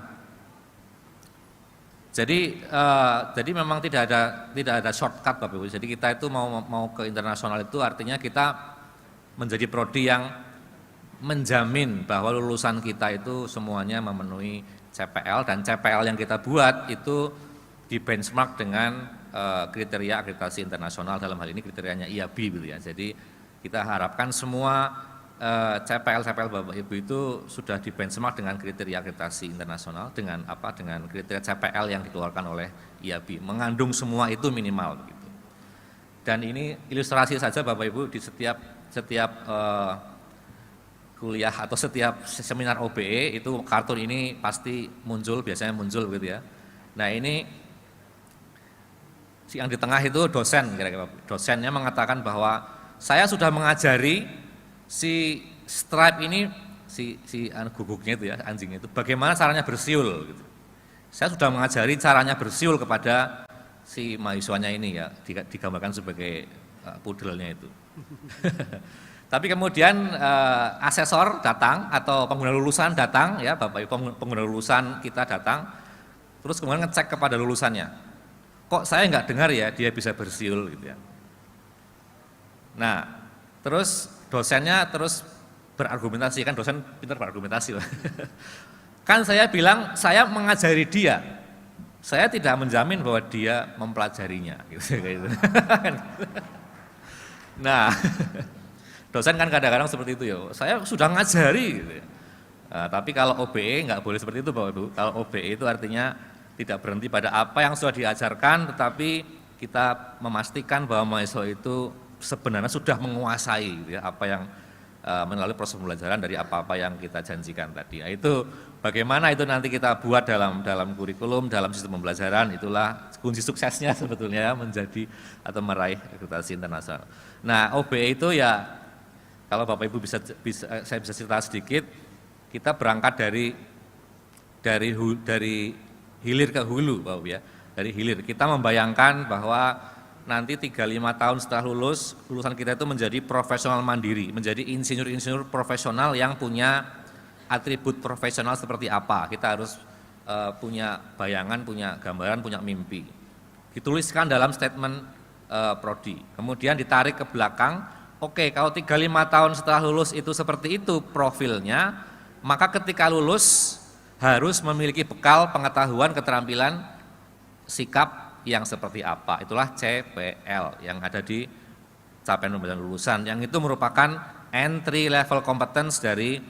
jadi memang tidak ada shortcut Bapak Ibu. Jadi kita itu mau ke internasional itu artinya kita menjadi prodi yang menjamin bahwa lulusan kita itu semuanya memenuhi CPL, dan CPL yang kita buat itu di benchmark dengan kriteria akreditasi internasional, dalam hal ini kriterianya IAB gitu ya. Jadi kita harapkan semua CPL Bapak Ibu itu sudah di benchmark dengan kriteria akreditasi internasional dengan kriteria CPL yang dikeluarkan oleh IAB, mengandung semua itu minimal gitu. Dan ini ilustrasi saja Bapak Ibu, di setiap kuliah atau setiap seminar OBE itu kartun ini pasti biasanya muncul gitu ya. Nah, ini yang di tengah itu dosen, kira-kira dosennya mengatakan bahwa saya sudah mengajari si stripe ini, si guguknya itu ya, anjingnya itu, bagaimana caranya bersiul gitu. Saya sudah mengajari caranya bersiul kepada si mahasiswanya ini ya, digambarkan sebagai pudelnya itu. Tapi kemudian asesor datang atau pengguna lulusan datang ya, Bapak Ibu, pengguna lulusan kita datang, terus kemudian ngecek kepada lulusannya. Kok saya nggak dengar ya dia bisa bersiul gitu ya. Nah, terus dosennya terus berargumentasi, kan dosen pintar berargumentasi. Kan saya bilang saya mengajari dia, saya tidak menjamin bahwa dia mempelajarinya gitu. Nah, dosen kan kadang-kadang seperti itu ya, saya sudah ngajari gitu ya. Nah, tapi kalau OBE nggak boleh seperti itu Bapak Ibu. Kalau OBE itu artinya tidak berhenti pada apa yang sudah diajarkan, tetapi kita memastikan bahwa mahasiswa itu sebenarnya sudah menguasai gitu ya, apa yang melalui proses pembelajaran dari apa-apa yang kita janjikan tadi. Nah, itu bagaimana itu nanti kita buat dalam kurikulum, dalam sistem pembelajaran, itulah kunci suksesnya sebetulnya menjadi atau meraih akreditasi internasional. Nah, OBE itu ya, kalau Bapak Ibu saya bisa cerita sedikit, kita berangkat dari hilir ke hulu, Bapak ya. Dari hilir kita membayangkan bahwa nanti 35 tahun setelah lulusan kita itu menjadi profesional mandiri, menjadi insinyur-insinyur profesional yang punya atribut profesional seperti apa. Kita harus punya bayangan, punya gambaran, punya mimpi. Dituliskan dalam statement prodi. Kemudian ditarik ke belakang, oke, kalau 35 tahun setelah lulus itu seperti itu profilnya, maka ketika lulus harus memiliki bekal pengetahuan, keterampilan, sikap yang seperti apa. Itulah CPL yang ada di capaian pembelajaran lulusan, yang itu merupakan entry level competence dari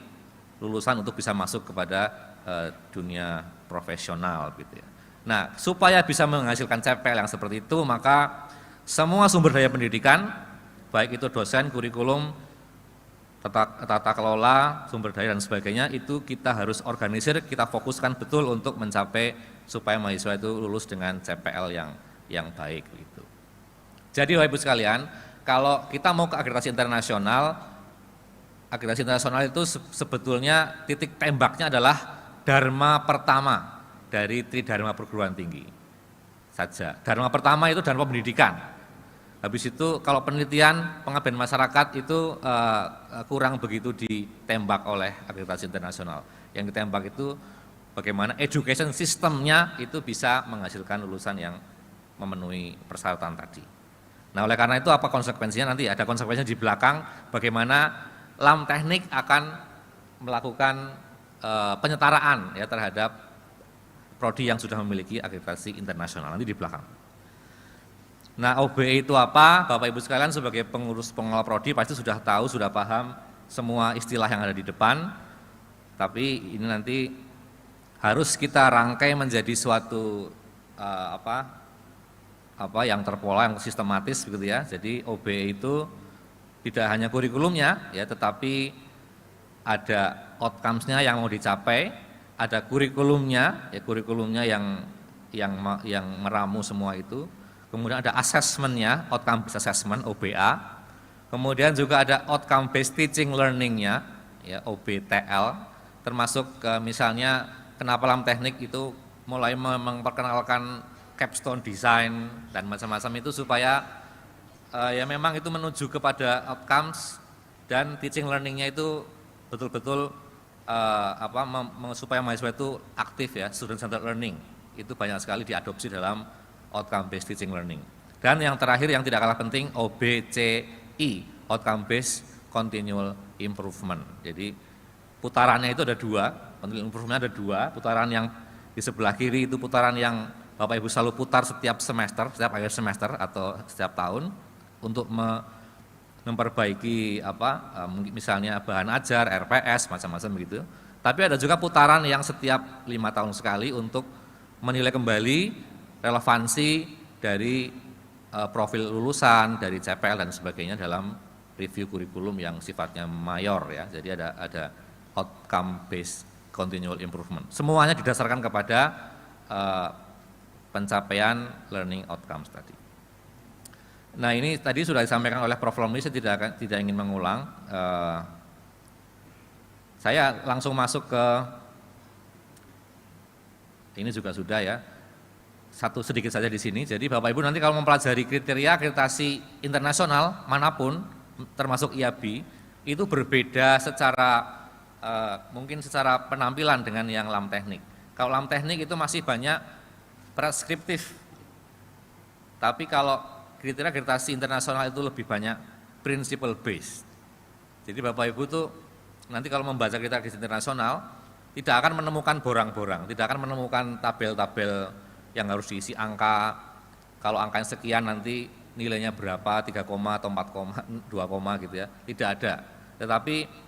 lulusan untuk bisa masuk kepada dunia profesional gitu ya. Nah, supaya bisa menghasilkan CPL yang seperti itu, maka semua sumber daya pendidikan, baik itu dosen, kurikulum, tata kelola, sumber daya dan sebagainya, itu kita harus organisir, kita fokuskan betul untuk mencapai supaya mahasiswa itu lulus dengan CPL yang baik gitu. Jadi Bapak Ibu sekalian, kalau kita mau ke akreditasi internasional itu sebetulnya titik tembaknya adalah dharma pertama dari tridharma perguruan tinggi saja. Dharma pertama itu dharma pendidikan. Habis itu kalau penelitian pengabdian masyarakat itu kurang begitu ditembak oleh akreditasi internasional. Yang ditembak itu bagaimana education sistemnya itu bisa menghasilkan lulusan yang memenuhi persyaratan tadi. Nah, oleh karena itu apa konsekuensinya? Nanti ada konsekuensinya di belakang, bagaimana LAM Teknik akan melakukan penyetaraan ya terhadap prodi yang sudah memiliki akreditasi internasional nanti di belakang. Nah, OBE itu apa? Bapak Ibu sekalian sebagai pengurus pengelola prodi pasti sudah tahu, sudah paham semua istilah yang ada di depan. Tapi ini nanti harus kita rangkai menjadi suatu yang terpola, yang sistematis begitu ya. Jadi OBE itu tidak hanya kurikulumnya ya, tetapi ada outcomes-nya yang mau dicapai, ada kurikulumnya ya, kurikulumnya yang meramu semua itu. Kemudian ada assessment-nya, outcome based assessment OBA. Kemudian juga ada outcome based teaching learning-nya ya, OBTL, termasuk misalnya kenapa Lam Teknik itu mulai memperkenalkan capstone design dan macam-macam itu supaya ya memang itu menuju kepada outcomes dan teaching learning-nya itu betul-betul supaya mahasiswa itu aktif ya, student centered learning itu banyak sekali diadopsi dalam outcome based teaching learning. Dan yang terakhir yang tidak kalah penting OBCI, outcome based continual improvement. Jadi putarannya itu ada dua, continual improvementnya ada dua, putaran yang di sebelah kiri itu putaran yang Bapak Ibu selalu putar setiap semester, setiap akhir semester atau setiap tahun untuk memperbaiki misalnya bahan ajar, RPS, macam-macam begitu. Tapi ada juga putaran yang setiap 5 tahun sekali untuk menilai kembali relevansi dari profil lulusan, dari CPL dan sebagainya dalam review kurikulum yang sifatnya mayor ya. Jadi ada outcome based continual improvement. Semuanya didasarkan kepada pencapaian learning outcomes tadi. Nah ini tadi sudah disampaikan oleh Prof. Romli, saya tidak ingin mengulang. Saya langsung masuk ke ini juga sudah ya. Satu sedikit saja di sini. Jadi Bapak Ibu nanti kalau mempelajari kriteria akreditasi internasional manapun, termasuk IAB, itu berbeda secara mungkin secara penampilan dengan yang Lam Teknik. Kalau Lam Teknik itu masih banyak preskriptif. Tapi kalau kriteria akreditasi internasional itu lebih banyak principle based. Jadi Bapak Ibu tuh nanti kalau membaca kriteria akreditasi internasional tidak akan menemukan borang-borang, tidak akan menemukan tabel-tabel yang harus diisi angka. Kalau angkanya sekian nanti nilainya berapa, 3, atau 4, 2, gitu ya. Tidak ada. Tetapi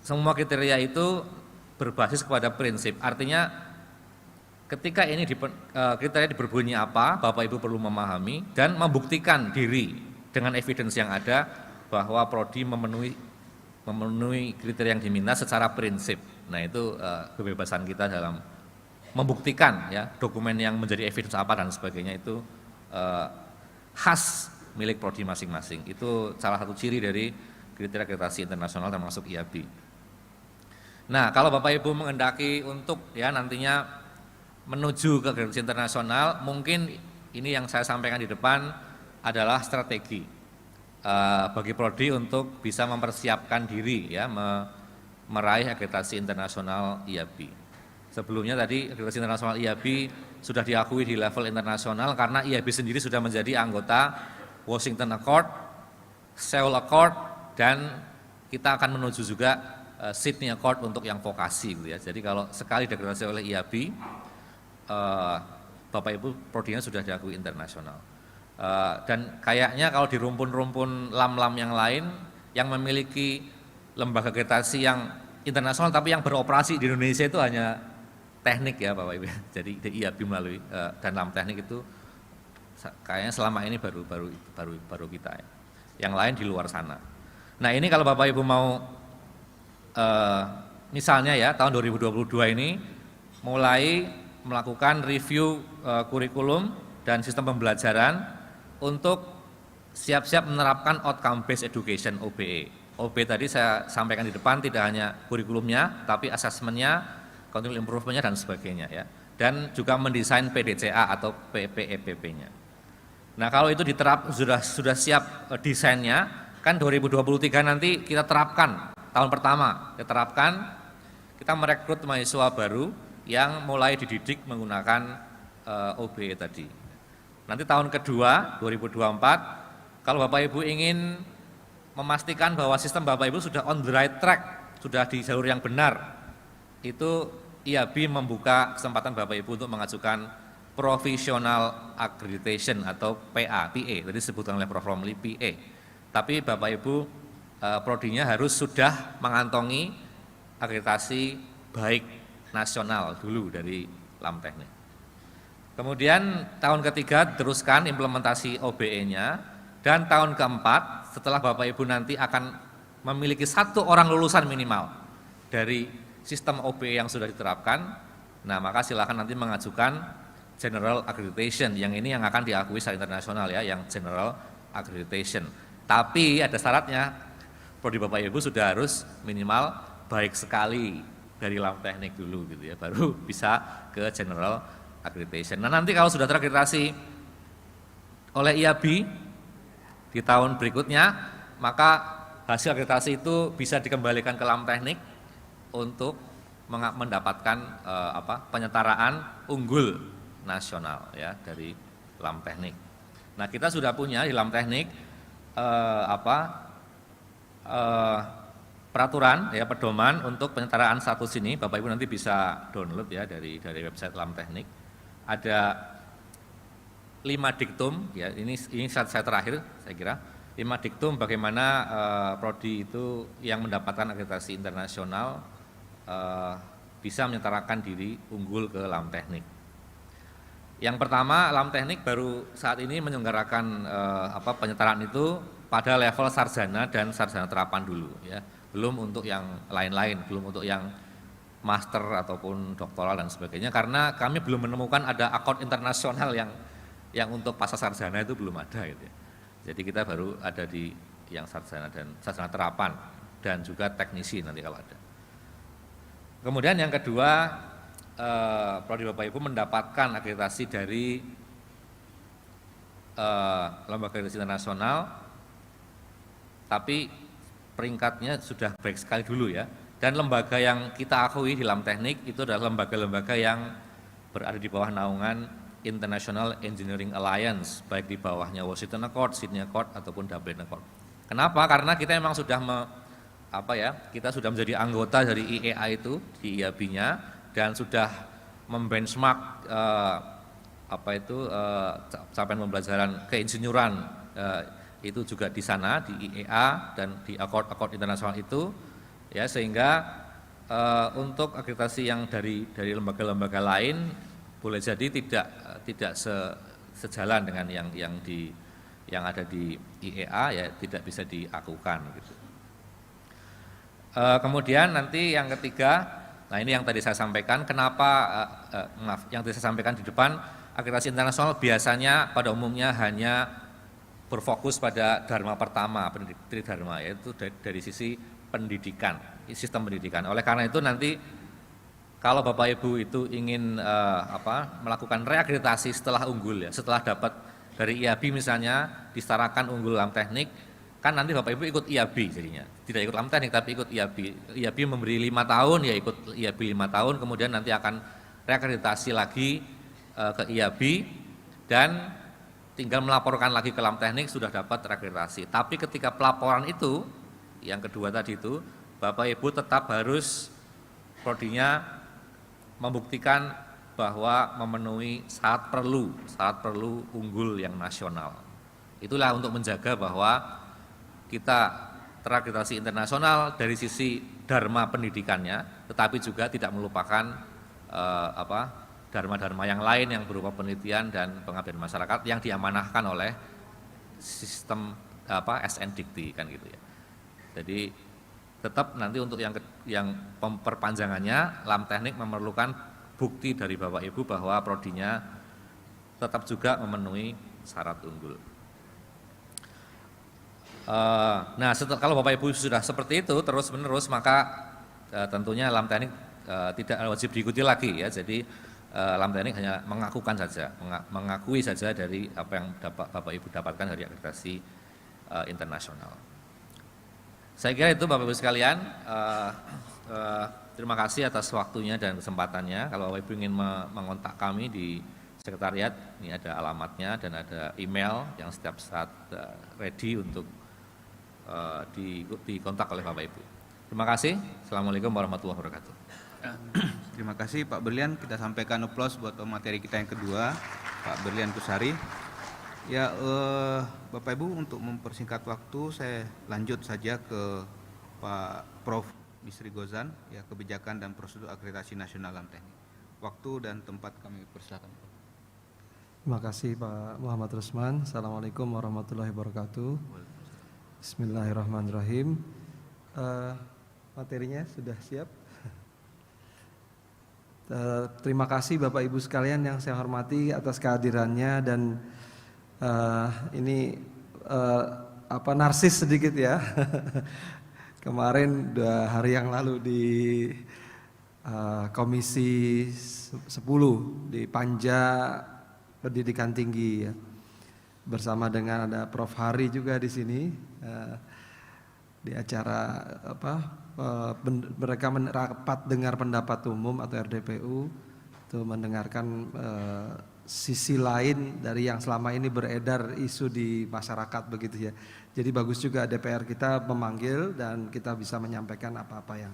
semua kriteria itu berbasis kepada prinsip. Artinya ketika ini kriteria berbunyi apa, Bapak Ibu perlu memahami dan membuktikan diri dengan evidence yang ada bahwa prodi memenuhi kriteria yang diminta secara prinsip. Nah itu kebebasan kita dalam membuktikan ya dokumen yang menjadi evidence apa dan sebagainya itu khas milik prodi masing-masing. Itu salah satu ciri dari kriteria akreditasi internasional termasuk IAB. Nah kalau Bapak Ibu menghendaki untuk ya nantinya menuju ke akreditasi internasional, mungkin ini yang saya sampaikan di depan adalah strategi bagi prodi untuk bisa mempersiapkan diri ya meraih akreditasi internasional IAB. Sebelumnya tadi akreditasi internasional IAB sudah diakui di level internasional karena IAB sendiri sudah menjadi anggota Washington Accord, Seoul Accord, dan kita akan menuju juga Sydney Accord untuk yang vokasi gitu ya. Jadi kalau sekali diakreditasi oleh IAB, Bapak Ibu prodinya sudah diakui internasional. Dan kayaknya kalau di rumpun-rumpun lam-lam yang lain yang memiliki lembaga akreditasi yang internasional tapi yang beroperasi di Indonesia itu hanya teknik ya Bapak Ibu. Jadi di IAB melalui dan Lam Teknik itu kayaknya selama ini baru kita ya. Yang lain di luar sana. Nah ini kalau Bapak Ibu mau misalnya ya tahun 2022 ini mulai melakukan review kurikulum dan sistem pembelajaran untuk siap-siap menerapkan outcome based education OBE. OBE tadi saya sampaikan di depan tidak hanya kurikulumnya tapi asesmennya, continual improvementnya dan sebagainya ya. Dan juga mendesain PDCA atau PPEPP-nya. Nah kalau itu sudah siap desainnya, kan 2023 nanti kita terapkan tahun pertama kita merekrut mahasiswa baru yang mulai dididik menggunakan OBE tadi. Nanti tahun kedua 2024 kalau Bapak Ibu ingin memastikan bahwa sistem Bapak Ibu sudah on the right track, sudah di jalur yang benar, itu IAB membuka kesempatan Bapak Ibu untuk mengajukan Professional Accreditation atau PA, tadi disebutkan oleh Prof. Romli PA. Tapi Bapak Ibu prodinya harus sudah mengantongi akreditasi baik nasional dulu dari Lam Teknik. Kemudian tahun ketiga teruskan implementasi OBE-nya, dan tahun keempat setelah Bapak Ibu nanti akan memiliki 1 orang lulusan minimal dari sistem OBE yang sudah diterapkan, nah maka silakan nanti mengajukan General Accreditation, yang ini yang akan diakui secara internasional ya, yang General Accreditation. Tapi ada syaratnya, prodi Bapak Ibu sudah harus minimal baik sekali dari LAM teknik dulu gitu ya, baru bisa ke General Accreditation. Nah nanti kalau sudah terakreditasi oleh IAB di tahun berikutnya, maka hasil akreditasi itu bisa dikembalikan ke LAM teknik untuk mendapatkan penyetaraan unggul nasional ya dari LAM teknik. Nah kita sudah punya di LAM teknik peraturan ya, pedoman untuk penyetaraan status ini. Bapak Ibu nanti bisa download ya dari website LAM teknik. Ada 5 diktum ya, ini saya terakhir saya kira, 5 diktum bagaimana prodi itu yang mendapatkan akreditasi internasional bisa menyetarakan diri unggul ke LAM teknik. Yang pertama, LAM teknik baru saat ini menyelenggarakan penyetaraan itu pada level sarjana dan sarjana terapan dulu ya, belum untuk yang lain-lain, belum untuk yang master ataupun doktoral dan sebagainya, karena kami belum menemukan ada akord internasional yang untuk pasca sarjana itu belum ada gitu ya. Jadi kita baru ada di yang sarjana dan sarjana terapan dan juga teknisi nanti kalau ada. Kemudian yang kedua, prodi Bapak Ibu mendapatkan akreditasi dari lembaga akreditasi internasional, tapi peringkatnya sudah baik sekali dulu ya. Dan lembaga yang kita akui di LAM teknik itu adalah lembaga-lembaga yang berada di bawah naungan International Engineering Alliance, baik di bawahnya Washington Accord, Sydney Accord ataupun Dublin Accord. Kenapa? Karena kita memang sudah kita sudah menjadi anggota dari IEA itu di IAB-nya, dan sudah membenchmark capaian pembelajaran keinsinyuran itu juga di sana di IEA dan di akord-akord internasional itu ya, sehingga untuk akreditasi yang dari lembaga-lembaga lain boleh jadi tidak sejalan dengan yang ada di IEA ya, tidak bisa diakukan gitu. Kemudian nanti yang ketiga, nah ini yang tadi saya sampaikan, yang tadi saya sampaikan di depan, akreditasi internasional biasanya pada umumnya hanya berfokus pada dharma pertama, tridharma, yaitu dari sisi pendidikan, sistem pendidikan. Oleh karena itu nanti kalau Bapak Ibu itu ingin melakukan reakreditasi setelah unggul ya, setelah dapat dari IAB misalnya disetarakan unggul LAM teknik, kan nanti Bapak Ibu ikut IAB jadinya, tidak ikut LAM teknik tapi ikut IAB. IAB memberi 5 tahun ya, ikut IAB 5 tahun, kemudian nanti akan reakreditasi lagi ke IAB dan tinggal melaporkan lagi ke LAM teknik sudah dapat reakreditasi. Tapi ketika pelaporan itu, yang kedua tadi itu, Bapak Ibu tetap harus prodinya membuktikan bahwa memenuhi syarat perlu unggul yang nasional. Itulah untuk menjaga bahwa kita terakreditasi internasional dari sisi dharma pendidikannya, tetapi juga tidak melupakan dharma-dharma yang lain yang berupa penelitian dan pengabdian masyarakat yang diamanahkan oleh sistem SN Dikti kan gitu ya. Jadi tetap nanti untuk yang perpanjangannya LAM teknik memerlukan bukti dari Bapak Ibu bahwa prodinya tetap juga memenuhi syarat unggul. Nah, kalau Bapak Ibu sudah seperti itu terus-menerus, maka tentunya LAM teknik tidak wajib diikuti lagi ya. Jadi LAM teknik hanya mengakui saja dari apa yang Bapak Ibu dapatkan dari akreditasi internasional. Saya kira itu Bapak Ibu sekalian. Terima kasih atas waktunya dan kesempatannya. Kalau Bapak Ibu ingin mengontak kami di sekretariat, ini ada alamatnya dan ada email yang setiap saat ready untuk dikontak oleh Bapak Ibu. Terima kasih. Assalamualaikum warahmatullahi wabarakatuh. Terima kasih Pak Berlian. Kita sampaikan aplaus buat materi kita yang kedua, Pak Berlian Kusari. Ya, Bapak Ibu, untuk mempersingkat waktu saya lanjut saja ke Pak Prof. Bisri Gozan, ya, kebijakan dan prosedur akreditasi nasional LAM teknik. Waktu dan tempat kami persilakan. Terima kasih Pak Muhammad Rusman. Assalamualaikum warahmatullahi wabarakatuh. Bismillahirrahmanirrahim. Materinya sudah siap. Terima kasih Bapak Ibu sekalian yang saya hormati atas kehadirannya, dan ini narsis sedikit ya. Kemarin 2 hari yang lalu di Komisi 10 di Panja Pendidikan Tinggi ya, bersama dengan ada Prof Hari juga di sini di acara mereka rapat dengar pendapat umum atau RDPU untuk mendengarkan sisi lain dari yang selama ini beredar isu di masyarakat begitu ya. Jadi bagus juga DPR kita memanggil dan kita bisa menyampaikan apa-apa yang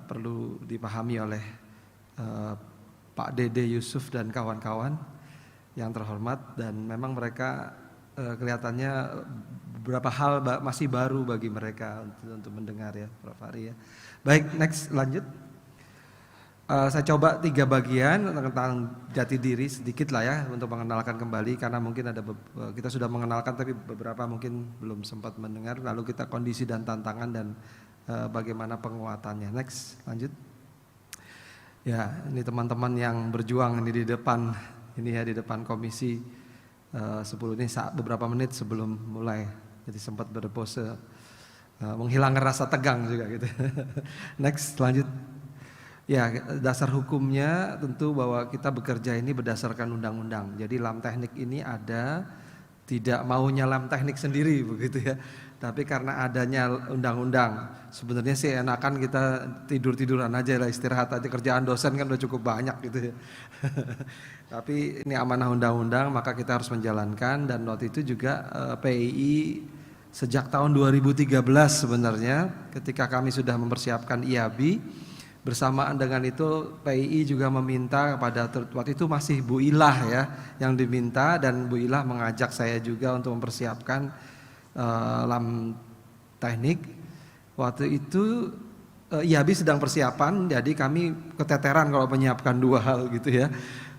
perlu dipahami oleh Pak Dede Yusuf dan kawan-kawan yang terhormat, dan memang mereka kelihatannya beberapa hal masih baru bagi mereka untuk mendengar ya Prof Ari ya. Baik, next lanjut. Saya coba 3 bagian tentang jati diri sedikit lah ya untuk mengenalkan kembali, karena mungkin ada kita sudah mengenalkan tapi beberapa mungkin belum sempat mendengar. Lalu kita kondisi dan tantangan dan bagaimana penguatannya. Next lanjut. Ya, ini teman-teman yang berjuang ini di depan ini ya, di depan Komisi 10 ini beberapa menit sebelum mulai. Jadi sempat berpose menghilangkan rasa tegang juga gitu. Next lanjut. Ya, dasar hukumnya tentu bahwa kita bekerja ini berdasarkan undang-undang. Jadi lam teknik ini ada, tidak maunya lam teknik sendiri begitu ya. Tapi karena adanya undang-undang, sebenarnya sih enakan kita tidur-tiduran aja lah, istirahat aja, kerjaan dosen kan udah cukup banyak gitu ya. Tapi ini amanah undang-undang, maka kita harus menjalankan. Dan waktu itu juga PII sejak tahun 2013 sebenarnya, ketika kami sudah mempersiapkan IABI, bersamaan dengan itu PII juga meminta kepada, waktu itu masih Bu Ilah ya yang diminta, dan Bu Ilah mengajak saya juga untuk mempersiapkan lam teknik. Waktu itu IABI sedang persiapan, jadi kami keteteran kalau menyiapkan 2 hal gitu ya.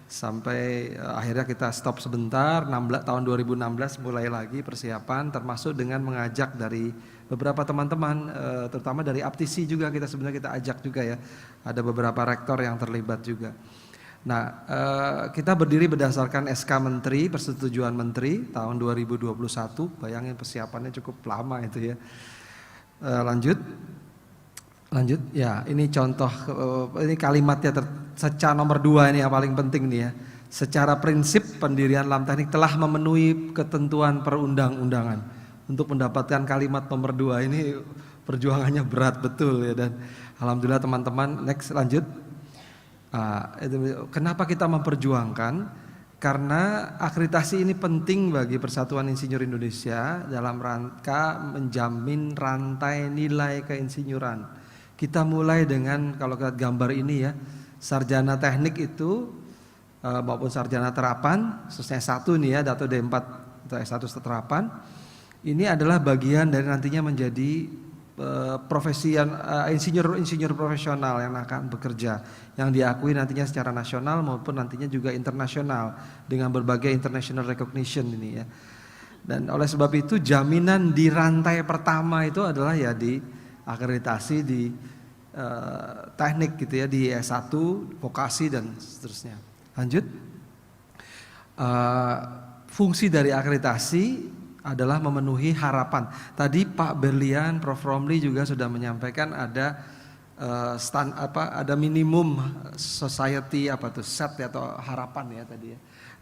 Sampai akhirnya kita stop sebentar, tahun 2016 mulai lagi persiapan, termasuk dengan mengajak dari beberapa teman-teman, terutama dari APTISI juga kita ajak juga ya. Ada beberapa rektor yang terlibat juga. Nah, kita berdiri berdasarkan SK Menteri, persetujuan Menteri tahun 2021. Bayangin persiapannya cukup lama itu ya. Lanjut ya, ini contoh, ini kalimatnya secara nomor 2 ini yang paling penting nih ya. Secara prinsip pendirian lam teknik telah memenuhi ketentuan perundang-undangan. Untuk mendapatkan kalimat nomor 2 ini perjuangannya berat betul ya, dan alhamdulillah teman-teman. Next lanjut. Kenapa kita memperjuangkan? Karena akreditasi ini penting bagi Persatuan Insinyur Indonesia dalam rangka menjamin rantai nilai keinsinyuran. Kita mulai dengan, kalau lihat gambar ini ya, sarjana teknik itu maupun sarjana terapan, khususnya S1 nih ya, atau D4 atau S1 terapan, ini adalah bagian dari nantinya menjadi profesi insinyur profesional yang akan bekerja, yang diakui nantinya secara nasional maupun nantinya juga internasional dengan berbagai international recognition ini ya. Dan oleh sebab itu jaminan di rantai pertama itu adalah ya di akreditasi di teknik gitu ya, di S1, vokasi dan seterusnya. Lanjut. Fungsi dari akreditasi adalah memenuhi harapan. Tadi Pak Berlian, Prof Romli juga sudah menyampaikan ada ada minimum society set ya, atau harapan ya tadi ya.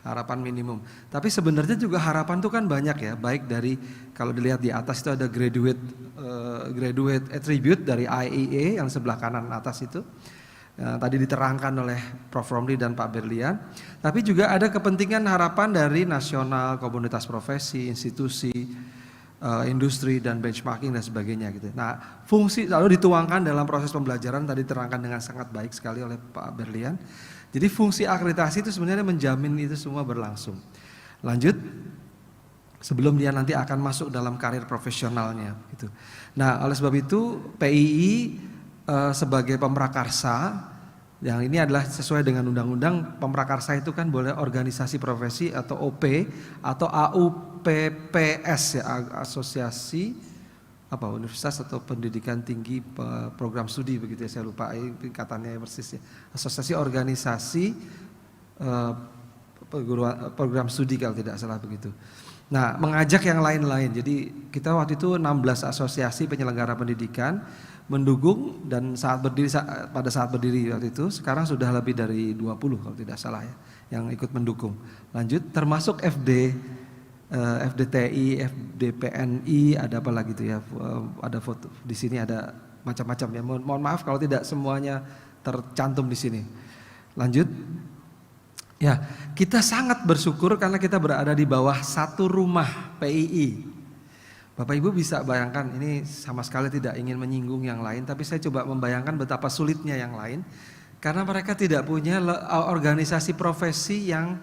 Harapan minimum. Tapi sebenarnya juga harapan itu kan banyak ya, baik dari, kalau dilihat di atas itu ada graduate attribute dari IEA yang sebelah kanan atas itu. Tadi diterangkan oleh Prof Romli dan Pak Berlian. Tapi juga ada kepentingan harapan dari nasional, komunitas profesi, institusi, industri dan benchmarking dan sebagainya gitu. Nah, fungsi lalu dituangkan dalam proses pembelajaran, tadi diterangkan dengan sangat baik sekali oleh Pak Berlian. Jadi fungsi akreditasi itu sebenarnya menjamin itu semua berlangsung. Lanjut, sebelum dia nanti akan masuk dalam karir profesionalnya gitu. Nah, oleh sebab itu PII sebagai pemrakarsa Yang ini adalah sesuai dengan undang-undang pemrakarsa itu kan boleh organisasi profesi atau OP atau AUPPS ya, asosiasi apa universitas atau pendidikan tinggi program studi begitu ya, saya lupa tingkatannya persis ya. Asosiasi organisasi program studi kalau tidak salah begitu. Nah, mengajak yang lain-lain. Jadi kita waktu itu 16 asosiasi penyelenggara pendidikan mendukung, dan pada saat berdiri waktu itu sekarang sudah lebih dari 20 kalau tidak salah ya yang ikut mendukung. Lanjut termasuk FDTI, FDPNI, ada apa lagi itu ya, ada foto di sini, ada macam-macam ya. Mohon maaf kalau tidak semuanya tercantum di sini. Lanjut. Ya, kita sangat bersyukur karena kita berada di bawah satu rumah PII. Bapak Ibu bisa bayangkan, ini sama sekali tidak ingin menyinggung yang lain, tapi saya coba membayangkan betapa sulitnya yang lain, karena mereka tidak punya organisasi profesi yang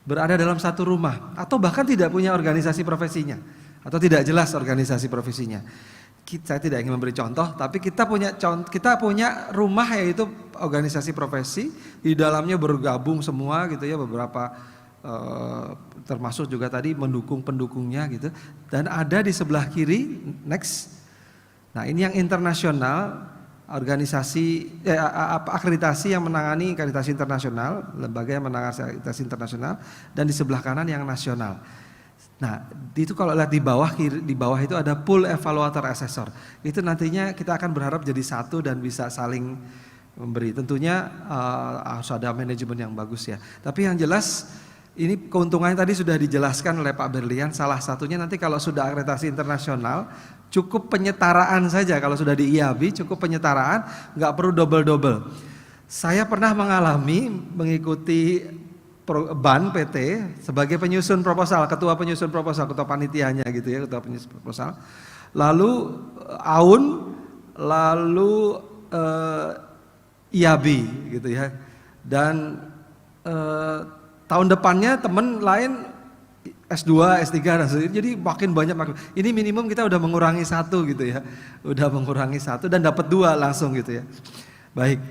berada dalam satu rumah, atau bahkan tidak punya organisasi profesinya, atau tidak jelas organisasi profesinya. Saya tidak ingin memberi contoh, tapi kita punya rumah yaitu organisasi profesi, di dalamnya bergabung semua gitu ya, beberapa termasuk juga tadi mendukung pendukungnya gitu, dan ada di sebelah kiri next. Nah ini yang internasional, organisasi akreditasi yang menangani akreditasi internasional, lembaga yang menangani akreditasi internasional, dan di sebelah kanan yang nasional. Nah itu kalau lihat di bawah itu ada pool evaluator assessor. Itu nantinya kita akan berharap jadi satu dan bisa saling memberi. Tentunya harus ada manajemen yang bagus ya. Tapi yang jelas ini keuntungannya tadi sudah dijelaskan oleh Pak Berlian. Salah satunya nanti kalau sudah akreditasi internasional, cukup penyetaraan saja. Kalau sudah di IAB cukup penyetaraan, nggak perlu double-double. Saya pernah mengalami mengikuti BAN PT sebagai penyusun proposal, ketua penyusun proposal, ketua panitianya gitu ya, ketua penyusun proposal. Lalu AUN, lalu IAB gitu ya. Dan tahun depannya teman lain S2, S3 dan sebagainya. Jadi makin banyak. Ini minimum kita udah mengurangi satu gitu ya. Udah mengurangi satu dan dapat dua langsung gitu ya. Baik.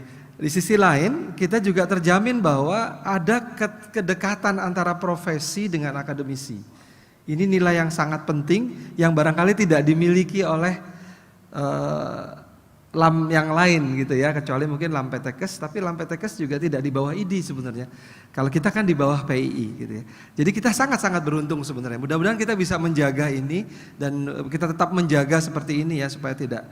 Di sisi lain kita juga terjamin bahwa ada kedekatan antara profesi dengan akademisi. Ini nilai yang sangat penting yang barangkali tidak dimiliki oleh LAM yang lain gitu ya, kecuali mungkin LAM PTKes, tapi LAM PTKes juga tidak di bawah ID sebenarnya. Kalau kita kan di bawah PII gitu ya. Jadi kita sangat-sangat beruntung sebenarnya. Mudah-mudahan kita bisa menjaga ini dan kita tetap menjaga seperti ini ya supaya tidak.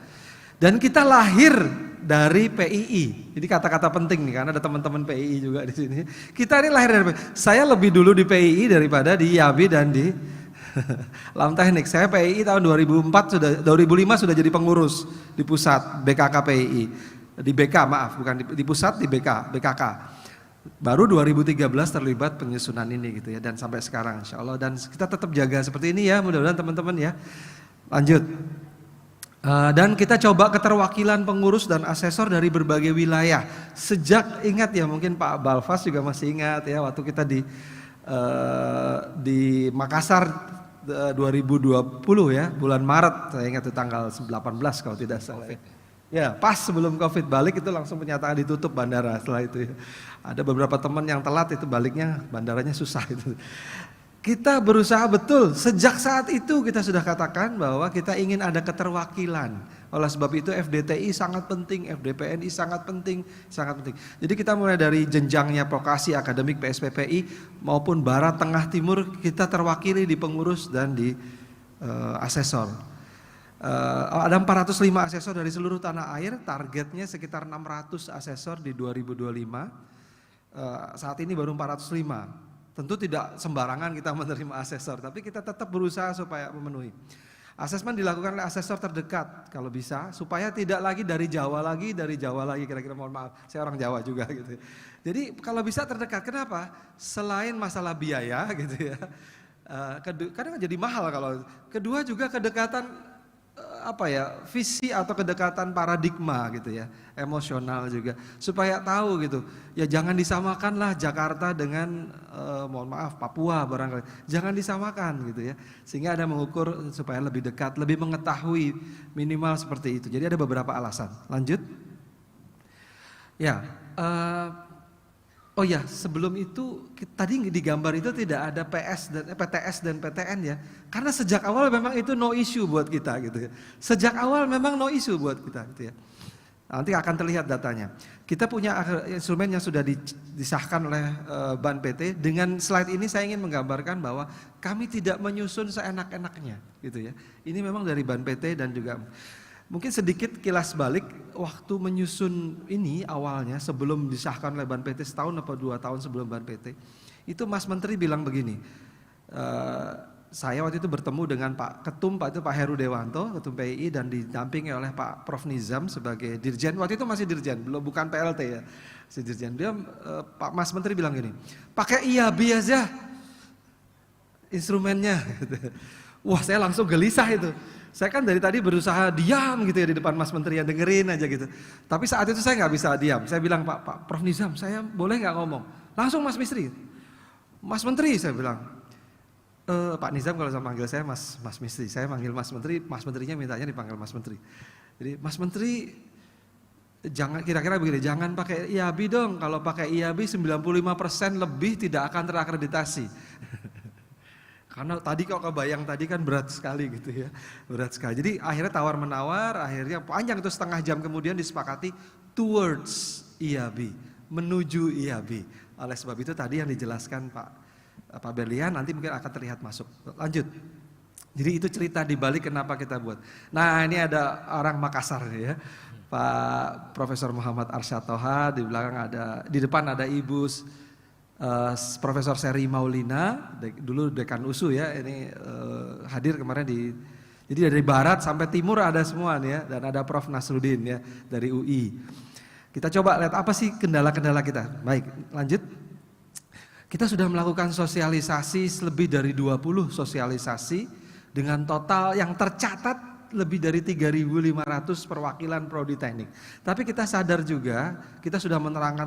Dan kita lahir dari PII. Jadi kata-kata penting nih karena ada teman-teman PII juga di sini. Kita ini lahir dari PII. Saya lebih dulu di PII daripada di IAB dan di LAM Teknik. Saya PII tahun 2005 sudah jadi pengurus di pusat BKK PII. Di BK maaf, bukan di pusat, di BKK. Baru 2013 terlibat penyusunan ini gitu ya, dan sampai sekarang insya Allah, dan kita tetap jaga seperti ini ya, mudah-mudahan teman-teman ya. Lanjut. Dan kita coba keterwakilan pengurus dan asesor dari berbagai wilayah. Sejak ingat ya, mungkin Pak Balfas juga masih ingat ya, waktu kita di Makassar 2020 ya, bulan Maret, saya ingat itu tanggal 18 kalau tidak salah. Ya, pas sebelum Covid balik itu langsung pernyataan ditutup bandara setelah itu ya. Ada beberapa teman yang telat itu baliknya, bandaranya susah itu. Kita berusaha betul, sejak saat itu kita sudah katakan bahwa kita ingin ada keterwakilan. Oleh sebab itu FDTI sangat penting, FDPNI sangat penting, sangat penting. Jadi kita mulai dari jenjangnya vokasi akademik PSPPI maupun barat, tengah, timur, kita terwakili di pengurus dan di asesor. Ada 405 asesor dari seluruh tanah air, targetnya sekitar 600 asesor di 2025. Saat ini baru 405. Tentu tidak sembarangan kita menerima asesor, tapi kita tetap berusaha supaya memenuhi. Asesmen dilakukan oleh asesor terdekat kalau bisa, supaya tidak lagi dari Jawa lagi, kira-kira, mohon maaf, saya orang Jawa juga gitu. Jadi kalau bisa terdekat, kenapa? Selain masalah biaya gitu ya, kadang jadi mahal kalau. Kedua juga kedekatan visi atau kedekatan paradigma gitu ya, emosional juga, supaya tahu gitu ya, jangan disamakanlah Jakarta dengan mohon maaf Papua barangkali, jangan disamakan gitu ya, sehingga ada mengukur supaya lebih dekat, lebih mengetahui minimal seperti itu. Jadi ada beberapa alasan. Lanjut. Ya, oh ya, sebelum itu tadi di gambar itu tidak ada PTS dan PTN ya. Karena sejak awal memang itu no issue buat kita gitu ya. Sejak awal memang no issue buat kita gitu ya. Nanti akan terlihat datanya. Kita punya instrumen yang sudah disahkan oleh Ban PT. Dengan slide ini saya ingin menggambarkan bahwa kami tidak menyusun seenak-enaknya gitu ya. Ini memang dari Ban PT dan juga mungkin sedikit kilas balik waktu menyusun ini awalnya sebelum disahkan oleh Ban PT setahun atau 2 tahun sebelum Ban PT. Itu Mas Menteri bilang begini. Saya waktu itu bertemu dengan Pak Ketum, Pak Heru Dewanto, Ketum PII dan didampingi oleh Pak Prof Nizam sebagai Dirjen. Waktu itu masih Dirjen, belum bukan PLT ya, si Dirjen. Dia Pak Mas Menteri bilang gini, pakai IAB aja instrumennya. Wah saya langsung gelisah itu. Saya kan dari tadi berusaha diam gitu ya di depan Mas Menteri, yang dengerin aja gitu. Tapi saat itu saya nggak bisa diam. Saya bilang Pak Prof Nizam, saya boleh nggak ngomong? Langsung Mas Misri, Mas Menteri saya bilang. Pak Nizam kalau saya panggil saya Mas Misri, saya panggil Mas Menteri, Mas Menterinya mintanya dipanggil Mas Menteri. Jadi Mas Menteri jangan kira-kira begini, jangan pakai IAB dong. Kalau pakai IAB 95% lebih tidak akan terakreditasi. Karena tadi kalau kebayang tadi kan berat sekali gitu ya, berat sekali. Jadi akhirnya tawar menawar, akhirnya panjang itu setengah jam kemudian disepakati towards IAB, menuju IAB. Oleh sebab itu tadi yang dijelaskan Pak Berlian nanti mungkin akan terlihat masuk. Lanjut. Jadi itu cerita di balik kenapa kita buat. Nah ini ada orang Makassar ya, Pak Profesor Muhammad Arsyad Toha, di belakang ada, di depan ada Ibu Profesor Seri Maulina, dulu dekan USU ya, ini hadir kemarin jadi dari barat sampai timur ada semua nih ya, dan ada Prof Nasruddin ya dari UI. Kita coba lihat apa sih kendala-kendala kita. Baik, lanjut. Kita sudah melakukan sosialisasi lebih dari 20 sosialisasi dengan total yang tercatat lebih dari 3.500 perwakilan prodi teknik. Tapi kita sadar juga kita sudah menerangkan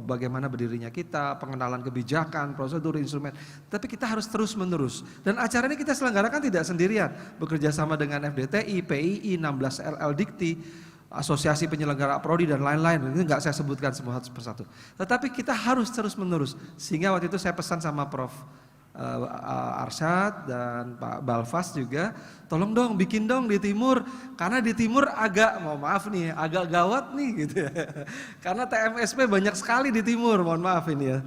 bagaimana berdirinya kita, pengenalan kebijakan, prosedur, instrumen. Tapi kita harus terus menerus. Dan acara ini kita selenggarakan tidak sendirian, bekerja sama dengan FDTI, PII, 16 LL Dikti, Asosiasi Penyelenggara Prodi dan lain-lain. Ini enggak saya sebutkan semua satu persatu. Tetapi kita harus terus menerus. Sehingga waktu itu saya pesan sama Prof Arsyad dan Pak Balfas juga, tolong dong bikin dong di timur. Karena di timur agak, mohon maaf nih, agak gawat nih gitu ya. Karena TMSP banyak sekali di timur, mohon maaf ini ya.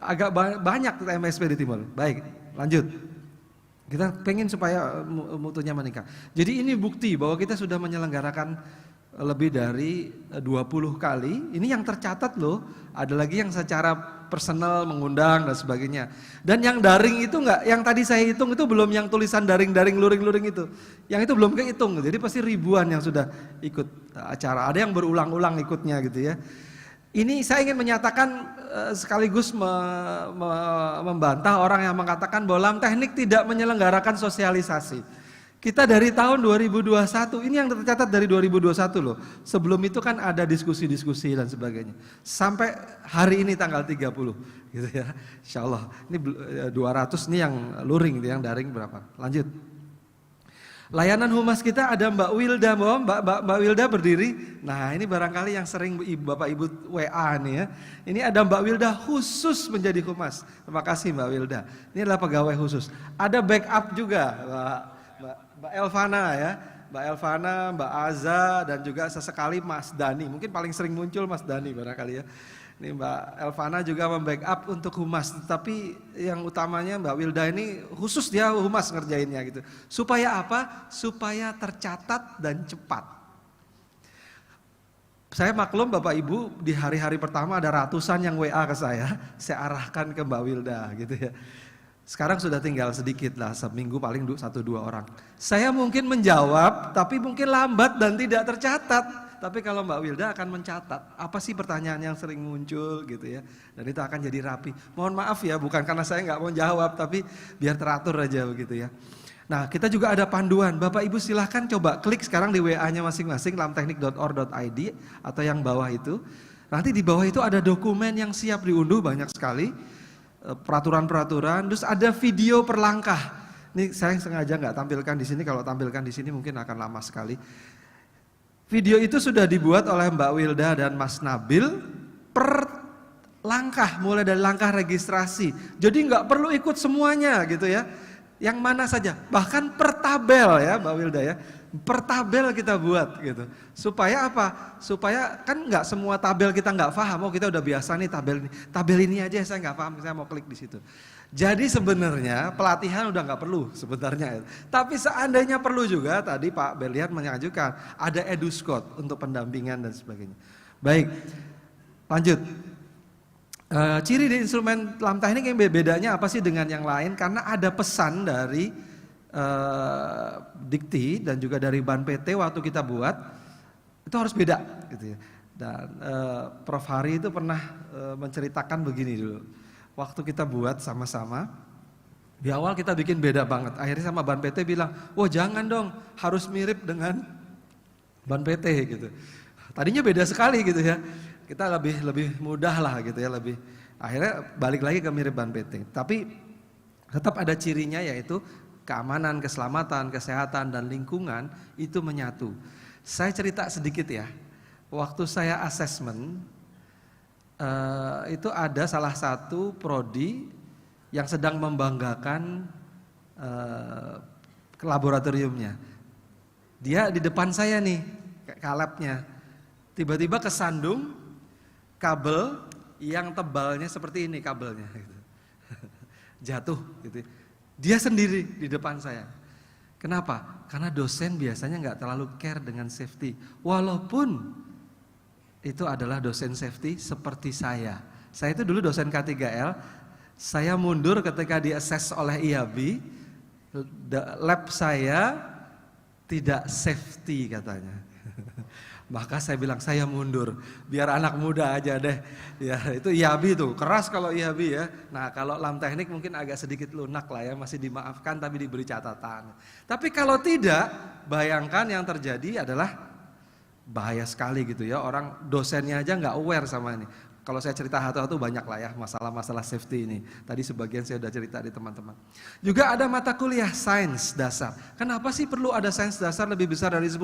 Agak banyak TMSP di timur. Baik, lanjut. Kita pengen supaya mutunya meningkat. Jadi ini bukti bahwa kita sudah menyelenggarakan lebih dari 20 kali. Ini yang tercatat loh. Ada lagi yang secara personal mengundang dan sebagainya. Dan yang daring itu enggak, yang tadi saya hitung itu belum yang tulisan daring-daring luring-luring itu. Yang itu belum kehitung. Jadi pasti ribuan yang sudah ikut acara. Ada yang berulang-ulang ikutnya gitu ya. Ini saya ingin menyatakan sekaligus membantah orang yang mengatakan bahwa LAM Teknik tidak menyelenggarakan sosialisasi. Kita dari tahun 2021, ini yang tercatat dari 2021 loh. Sebelum itu kan ada diskusi-diskusi dan sebagainya. Sampai hari ini tanggal 30 gitu ya. Insyaallah. Ini 200 nih yang luring, yang daring berapa? Lanjut. Layanan humas kita ada Mbak Wilda, Mbak Wilda berdiri. Nah ini barangkali yang sering Bapak Ibu WA nih ya. Ini ada Mbak Wilda khusus menjadi humas. Terima kasih Mbak Wilda. Ini adalah pegawai khusus. Ada backup juga Mbak Elvana ya. Mbak Elvana, Mbak Aza dan juga sesekali Mas Dani. Mungkin paling sering muncul Mas Dani barangkali ya. Ini Mbak Elvana juga membackup untuk humas, tapi yang utamanya Mbak Wilda ini khusus dia humas ngerjainnya gitu. Supaya apa? Supaya tercatat dan cepat. Saya maklum Bapak Ibu di hari-hari pertama ada ratusan yang WA ke saya arahkan ke Mbak Wilda gitu ya. Sekarang sudah tinggal sedikit lah, seminggu paling 1-2 orang. Saya mungkin menjawab, tapi mungkin lambat dan tidak tercatat. Tapi kalau Mbak Wilda akan mencatat, apa sih pertanyaan yang sering muncul gitu ya. Dan itu akan jadi rapi. Mohon maaf ya, bukan karena saya nggak mau jawab, tapi biar teratur aja begitu ya. Nah kita juga ada panduan, Bapak Ibu silahkan coba klik sekarang di WA-nya masing-masing, lamteknik.or.id atau yang bawah itu. Nanti di bawah itu ada dokumen yang siap diunduh banyak sekali. Peraturan-peraturan, terus ada video per langkah. Ini saya sengaja nggak tampilkan di sini, kalau tampilkan di sini mungkin akan lama sekali. Video itu sudah dibuat oleh Mbak Wilda dan Mas Nabil per langkah, mulai dari langkah registrasi. Jadi nggak perlu ikut semuanya gitu ya. Yang mana saja, bahkan per tabel ya Mbak Wilda ya. Per tabel kita buat gitu. Supaya apa? Supaya kan nggak semua tabel kita nggak paham. Oh kita udah biasa nih tabel ini. Tabel ini aja saya nggak paham, saya mau klik di situ. Jadi sebenarnya pelatihan udah nggak perlu sebenarnya. Tapi seandainya perlu juga, tadi Pak Berlian mengajukan ada EduScot untuk pendampingan dan sebagainya. Baik, lanjut. Ciri di instrumen lam teknik yang bedanya apa sih dengan yang lain? Karena ada pesan dari Dikti dan juga dari Ban PT waktu kita buat itu harus beda gitu ya. Dan Prof Hari itu pernah menceritakan begini dulu. Waktu kita buat sama-sama, di awal kita bikin beda banget. Akhirnya sama Ban PT bilang, wah jangan dong, harus mirip dengan Ban PT gitu. Tadinya beda sekali gitu ya. Kita lebih mudah lah gitu ya, lebih. Akhirnya balik lagi ke mirip Ban PT. Tapi tetap ada cirinya yaitu keamanan, keselamatan, kesehatan dan lingkungan itu menyatu. Saya cerita sedikit ya. Waktu saya asesmen itu ada salah satu prodi yang sedang membanggakan ke laboratoriumnya. Dia di depan saya nih, kalabnya. Tiba-tiba kesandung kabel yang tebalnya seperti ini kabelnya. Gitu. Jatuh gitu. Dia sendiri di depan saya. Kenapa? Karena dosen biasanya nggak terlalu care dengan safety. Walaupun itu adalah dosen safety seperti saya. Saya itu dulu dosen K3L, saya mundur ketika di-assess oleh IAB, lab saya tidak safety katanya. Maka saya bilang saya mundur, biar anak muda aja deh. Ya itu IAB tuh, keras kalau IAB ya. Nah kalau lam teknik mungkin agak sedikit lunak lah ya, masih dimaafkan tapi diberi catatan. Tapi kalau tidak, bayangkan yang terjadi adalah bahaya sekali gitu ya, orang dosennya aja nggak aware sama ini. Kalau saya cerita satu-satu banyak lah ya masalah-masalah safety ini. Tadi sebagian saya udah cerita di teman-teman. Juga ada mata kuliah sains dasar. Kenapa sih perlu ada sains dasar lebih besar dari 10%?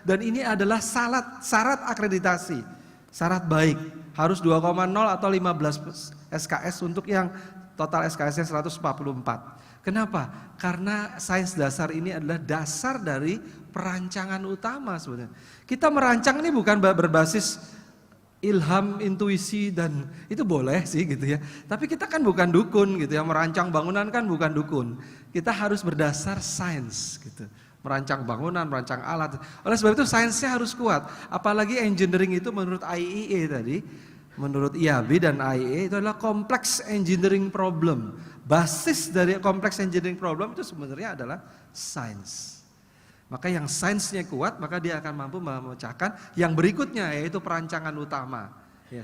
Dan ini adalah syarat akreditasi. Syarat baik, harus 2,0 atau 15 SKS untuk yang total SKS-nya 144. Kenapa? Karena sains dasar ini adalah dasar dari perancangan utama sebenarnya. Kita merancang ini bukan berbasis ilham, intuisi dan itu boleh sih gitu ya. Tapi kita kan bukan dukun gitu ya, merancang bangunan kan bukan dukun. Kita harus berdasar sains gitu. Merancang bangunan, merancang alat. Oleh sebab itu sainsnya harus kuat. Apalagi engineering itu menurut IEA tadi, menurut IAB dan IEA itu adalah complex engineering problem. Basis dari complex engineering problem itu sebenarnya adalah sains. Maka yang sainsnya kuat, maka dia akan mampu memecahkan yang berikutnya yaitu perancangan utama. Ya.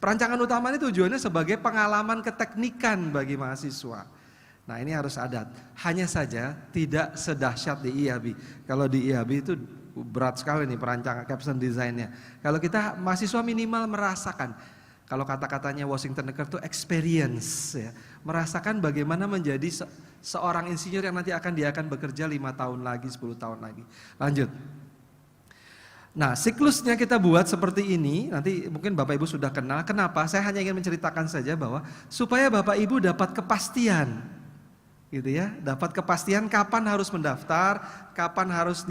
Perancangan utama ini tujuannya sebagai pengalaman keteknikan bagi mahasiswa. Nah ini harus ada. Hanya saja tidak sedahsyat di IAB. Kalau di IAB itu berat sekali nih perancangan caption desainnya. Kalau kita mahasiswa minimal merasakan. Kalau kata-katanya Washington Necker itu experience ya. Merasakan bagaimana menjadi seorang insinyur yang nanti dia akan bekerja 5 tahun lagi, 10 tahun lagi. Lanjut. Nah siklusnya kita buat seperti ini, nanti mungkin Bapak Ibu sudah kenal. Kenapa? Saya hanya ingin menceritakan saja bahwa supaya Bapak Ibu dapat kepastian. Gitu ya, dapat kepastian kapan harus mendaftar, kapan harus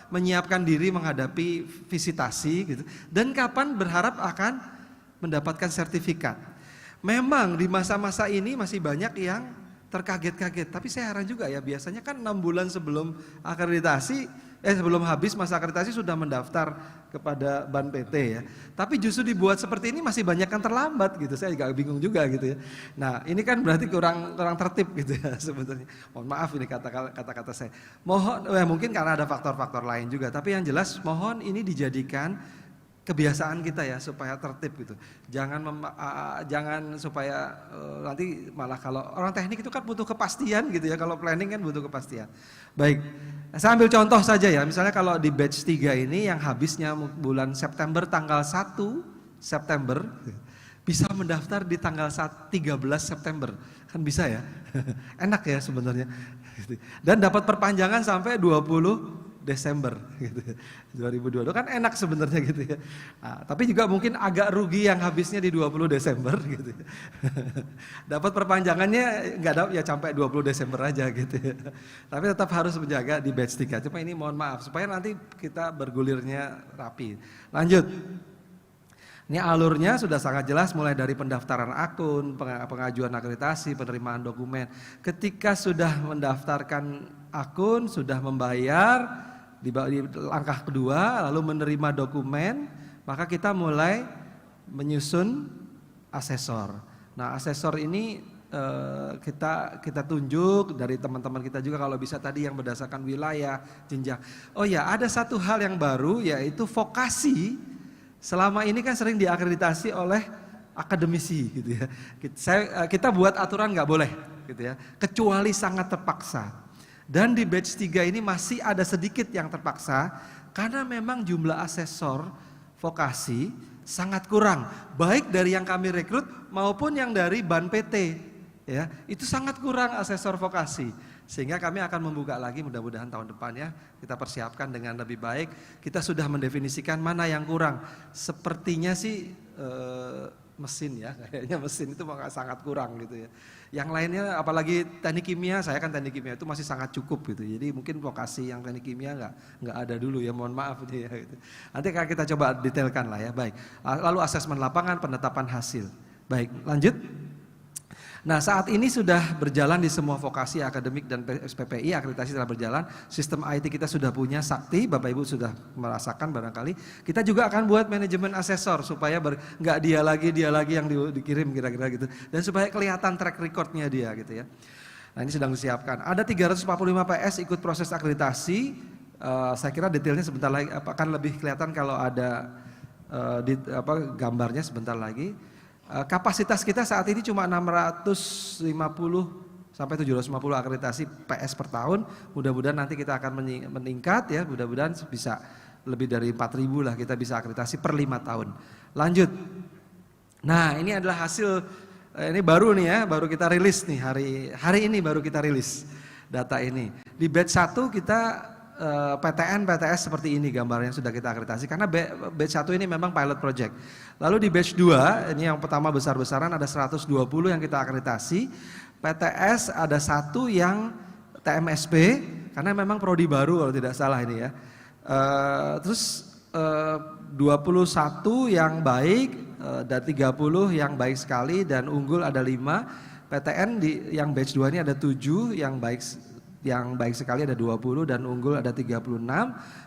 menyiapkan diri menghadapi visitasi gitu, dan kapan berharap akan mendapatkan sertifikat. Memang di masa-masa ini masih banyak yang terkaget-kaget, tapi saya heran juga ya, biasanya kan 6 bulan sebelum akreditasi, sebelum habis masa akreditasi sudah mendaftar kepada Ban PT ya. Tapi justru dibuat seperti ini masih banyak yang terlambat gitu. Saya juga bingung juga gitu ya. Nah, ini kan berarti kurang tertib gitu ya sebenarnya. Mohon maaf ini kata-kata saya. Mohon mungkin karena ada faktor-faktor lain juga, tapi yang jelas mohon ini dijadikan kebiasaan kita ya supaya tertib gitu. Jangan supaya nanti malah kalau orang teknik itu kan butuh kepastian gitu ya. Kalau planning kan butuh kepastian. Baik. Saya ambil contoh saja ya. Misalnya kalau di batch 3 ini yang habisnya bulan September tanggal 1 September bisa mendaftar di tanggal 13 September. Kan bisa ya. Enak ya sebenarnya. Dan dapat perpanjangan sampai 20 Desember gitu ya. 2022 kan enak sebenarnya gitu ya. Nah, tapi juga mungkin agak rugi yang habisnya di 20 Desember gitu ya. Dapat perpanjangannya nggak dapat ya sampai 20 Desember aja gitu ya. Tapi tetap harus menjaga di batch 3. Cuma ini mohon maaf supaya nanti kita bergulirnya rapi. Lanjut. Ini alurnya sudah sangat jelas mulai dari pendaftaran akun, pengajuan akreditasi, penerimaan dokumen. Ketika sudah mendaftarkan akun, sudah membayar di langkah kedua, lalu menerima dokumen, maka kita mulai menyusun asesor. Nah, asesor ini kita tunjuk dari teman-teman kita juga kalau bisa tadi yang berdasarkan wilayah, jenjang. Oh ya, ada satu hal yang baru yaitu vokasi. Selama ini kan sering diakreditasi oleh akademisi gitu ya. Kita buat aturan nggak boleh gitu ya, kecuali sangat terpaksa. Dan di batch 3 ini masih ada sedikit yang terpaksa karena memang jumlah asesor vokasi sangat kurang, baik dari yang kami rekrut maupun yang dari BAN PT ya. Itu sangat kurang asesor vokasi. Sehingga kami akan membuka lagi mudah-mudahan tahun depan ya. Kita persiapkan dengan lebih baik. Kita sudah mendefinisikan mana yang kurang. Sepertinya sih mesin ya, kayaknya mesin itu sangat kurang gitu ya. Yang lainnya apalagi teknik kimia, saya kan teknik kimia itu masih sangat cukup gitu. Jadi mungkin vokasi yang teknik kimia nggak ada dulu ya, mohon maaf ya gitu. Nanti kita coba detailkan lah ya. Baik. Lalu asesmen lapangan, penetapan hasil. Baik, lanjut. Nah, saat ini sudah berjalan di semua vokasi akademik dan SPPI, akreditasi telah berjalan. Sistem IT kita sudah punya, sakti, Bapak Ibu sudah merasakan barangkali. Kita juga akan buat manajemen asesor supaya nggak dia lagi yang dikirim kira-kira gitu. Dan supaya kelihatan track recordnya dia gitu ya. Nah, ini sedang disiapkan. Ada 345 PS ikut proses akreditasi. Saya kira detailnya sebentar lagi akan lebih kelihatan kalau ada gambarnya sebentar lagi. Kapasitas kita saat ini cuma 650 sampai 750 akreditasi PS per tahun. Mudah-mudahan nanti kita akan meningkat ya, mudah-mudahan bisa lebih dari 4.000 lah kita bisa akreditasi per 5 tahun. Lanjut. Nah, ini adalah hasil ini baru nih ya, baru kita rilis nih hari ini baru kita rilis data ini. Di batch 1 kita PTN, PTS seperti ini gambarnya sudah kita akreditasi karena batch 1 ini memang pilot project. Lalu di batch 2, ini yang pertama besar-besaran ada 120 yang kita akreditasi. PTS ada 1 yang TMSP karena memang prodi baru kalau tidak salah ini ya. Terus 21 yang baik dan 30 yang baik sekali dan unggul ada 5. PTN yang batch 2 ini ada 7 yang baik sekali ada 20 dan unggul ada 36.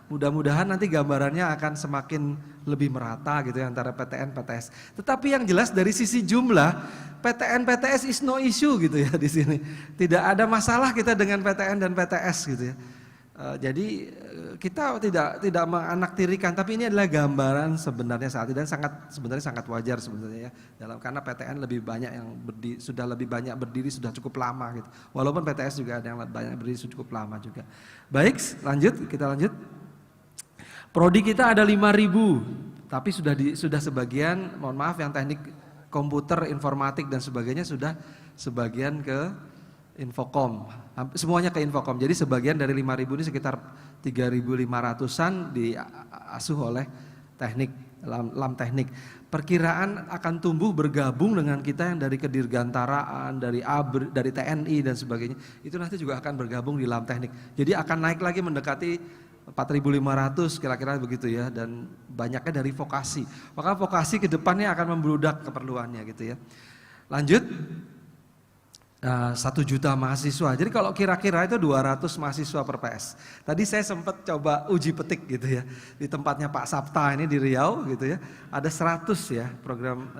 Mudah-mudahan nanti gambarannya akan semakin lebih merata gitu ya antara PTN, PTS. Tetapi yang jelas dari sisi jumlah PTN, PTS is no issue gitu ya di sini. Tidak ada masalah kita dengan PTN dan PTS gitu ya. Jadi kita tidak menanaktirikan, tapi ini adalah gambaran sebenarnya saat ini dan sebenarnya sangat wajar sebenarnya ya karena PTN lebih banyak yang sudah lebih banyak berdiri sudah cukup lama gitu. Walaupun PTS juga ada yang banyak berdiri sudah cukup lama juga. Baik, kita lanjut. Prodi kita ada 5.000, tapi sudah sebagian, mohon maaf yang teknik komputer, informatik dan sebagainya sudah sebagian ke Infokom, semuanya ke Infokom. Jadi sebagian dari 5.000 ini sekitar 3.500-an diasuh oleh teknik, lam teknik. Perkiraan akan tumbuh bergabung dengan kita yang dari kedirgantaraan, dari TNI dan sebagainya. Itu nanti juga akan bergabung di lam teknik. Jadi akan naik lagi mendekati 4.500 kira-kira begitu ya, dan banyaknya dari vokasi. Maka vokasi ke depannya akan membludak keperluannya gitu ya. Lanjut. 1 juta mahasiswa. Jadi kalau kira-kira itu 200 mahasiswa per PS. Tadi saya sempat coba uji petik gitu ya. Di tempatnya Pak Sapta ini di Riau gitu ya. Ada 100 ya program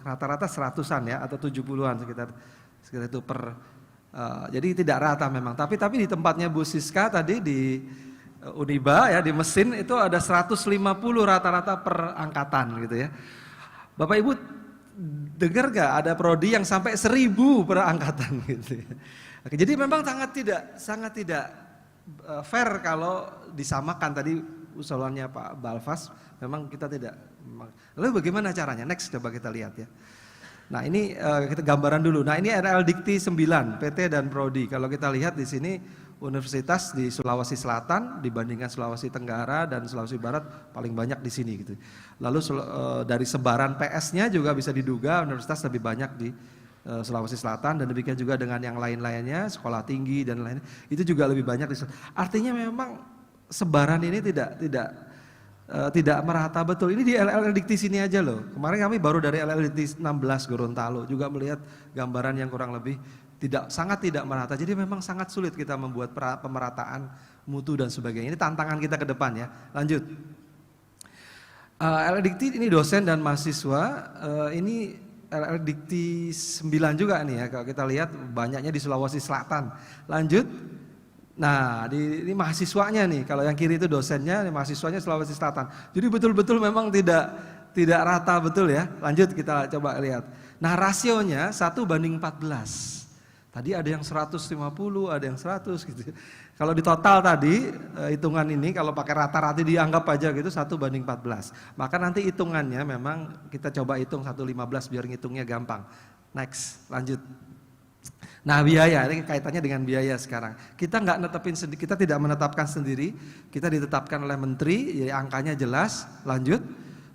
rata-rata 100-an ya atau 70-an sekitar itu per jadi tidak rata memang. Tapi di tempatnya Bu Siska tadi di Uniba ya di mesin itu ada 150 rata-rata per angkatan gitu ya. Bapak Ibu dengar gak ada prodi yang sampai 1.000 per angkatan gitu ya. Oke, jadi memang sangat tidak fair kalau disamakan tadi usulannya Pak Balfas, memang kita tidak. Lalu bagaimana caranya? Next coba kita lihat ya. Nah, ini kita gambaran dulu. Nah, ini NL Dikti 9, PT dan Prodi. Kalau kita lihat di sini universitas di Sulawesi Selatan dibandingkan Sulawesi Tenggara dan Sulawesi Barat paling banyak di sini gitu. Lalu dari sebaran PS-nya juga bisa diduga universitas lebih banyak di Sulawesi Selatan, dan demikian juga dengan yang lain-lainnya, sekolah tinggi dan lainnya itu juga lebih banyak di. Artinya memang sebaran ini tidak merata betul. Ini di LL Dikti sini aja loh. Kemarin kami baru dari LL Dikti 16 Gorontalo juga melihat gambaran yang kurang lebih sangat tidak merata. Jadi memang sangat sulit kita membuat pemerataan mutu dan sebagainya. Ini tantangan kita ke depan ya. Lanjut. LL Dikti ini dosen dan mahasiswa. Ini LL Dikti 9 juga nih ya. Kalau kita lihat banyaknya di Sulawesi Selatan. Lanjut. Nah, ini mahasiswanya nih. Kalau yang kiri itu dosennya, ini mahasiswanya Sulawesi Selatan. Jadi betul-betul memang tidak rata betul ya. Lanjut kita coba lihat. Nah, rasionya 1:14. Tadi ada yang 150, ada yang 100 gitu. Kalau di total tadi hitungan ini kalau pakai rata-rata dianggap aja gitu 1:14. Maka nanti hitungannya memang kita coba hitung 1:15 biar ngitungnya gampang. Next, lanjut. Nah, biaya ini kaitannya dengan biaya sekarang. Kita kita tidak menetapkan sendiri, kita ditetapkan oleh menteri, jadi angkanya jelas. Lanjut.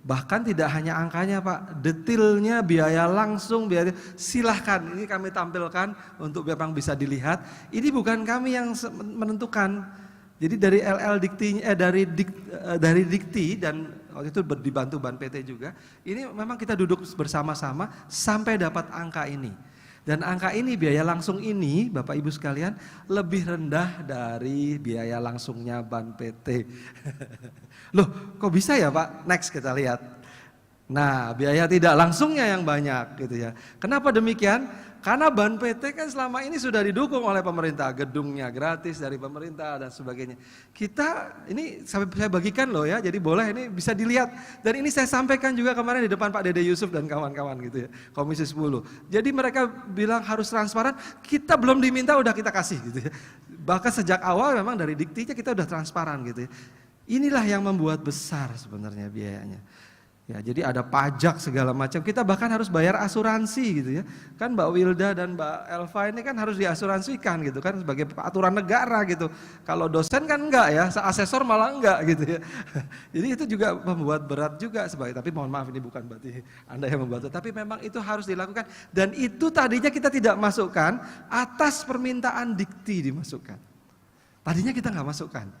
Bahkan tidak hanya angkanya Pak, detailnya biaya langsung, silahkan ini kami tampilkan untuk memang bisa dilihat. Ini bukan kami yang menentukan. Jadi dari LL Dikti, dari Dikti dan waktu itu dibantu Ban PT juga. Ini memang kita duduk bersama-sama sampai dapat angka ini. Dan angka ini biaya langsung ini Bapak Ibu sekalian lebih rendah dari biaya langsungnya Ban PT. Loh kok bisa ya Pak? Next kita lihat. Nah biaya tidak langsungnya yang banyak gitu ya. Kenapa demikian? Karena Ban PT kan selama ini sudah didukung oleh pemerintah, gedungnya gratis dari pemerintah dan sebagainya. Kita ini saya bagikan loh ya, jadi boleh ini bisa dilihat. Dan ini saya sampaikan juga kemarin di depan Pak Dede Yusuf dan kawan-kawan gitu ya, Komisi 10. Jadi mereka bilang harus transparan, kita belum diminta udah kita kasih gitu ya. Bahkan sejak awal memang dari Diktinya kita udah transparan gitu ya. Inilah yang membuat besar sebenarnya biayanya. Ya, jadi ada pajak segala macam. Kita bahkan harus bayar asuransi gitu ya. Kan Mbak Wilda dan Mbak Elva ini kan harus diasuransikan gitu kan sebagai aturan negara gitu. Kalau dosen kan enggak ya, asesor malah enggak gitu ya. Jadi itu juga membuat berat juga tapi mohon maaf ini bukan berarti Anda yang membantu, tapi memang itu harus dilakukan dan itu tadinya kita tidak masukkan atas permintaan Dikti dimasukkan. Tadinya kita enggak masukkan.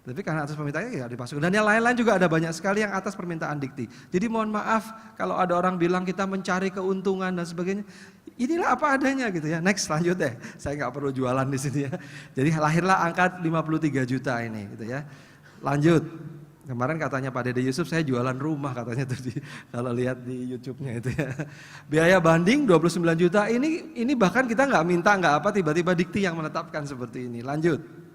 Tapi karena atas permintaannya ya dimasukkan. Dan yang lain-lain juga ada banyak sekali yang atas permintaan Dikti. Jadi mohon maaf kalau ada orang bilang kita mencari keuntungan dan sebagainya. Inilah apa adanya gitu ya. Next lanjut deh. Saya nggak perlu jualan di sini ya. Jadi lahirlah angka 53 juta ini gitu ya. Lanjut. Kemarin katanya Pak Dede Yusuf saya jualan rumah katanya tuh kalau lihat di YouTube-nya itu ya. Biaya banding 29 juta ini bahkan kita nggak minta nggak apa tiba-tiba Dikti yang menetapkan seperti ini. Lanjut.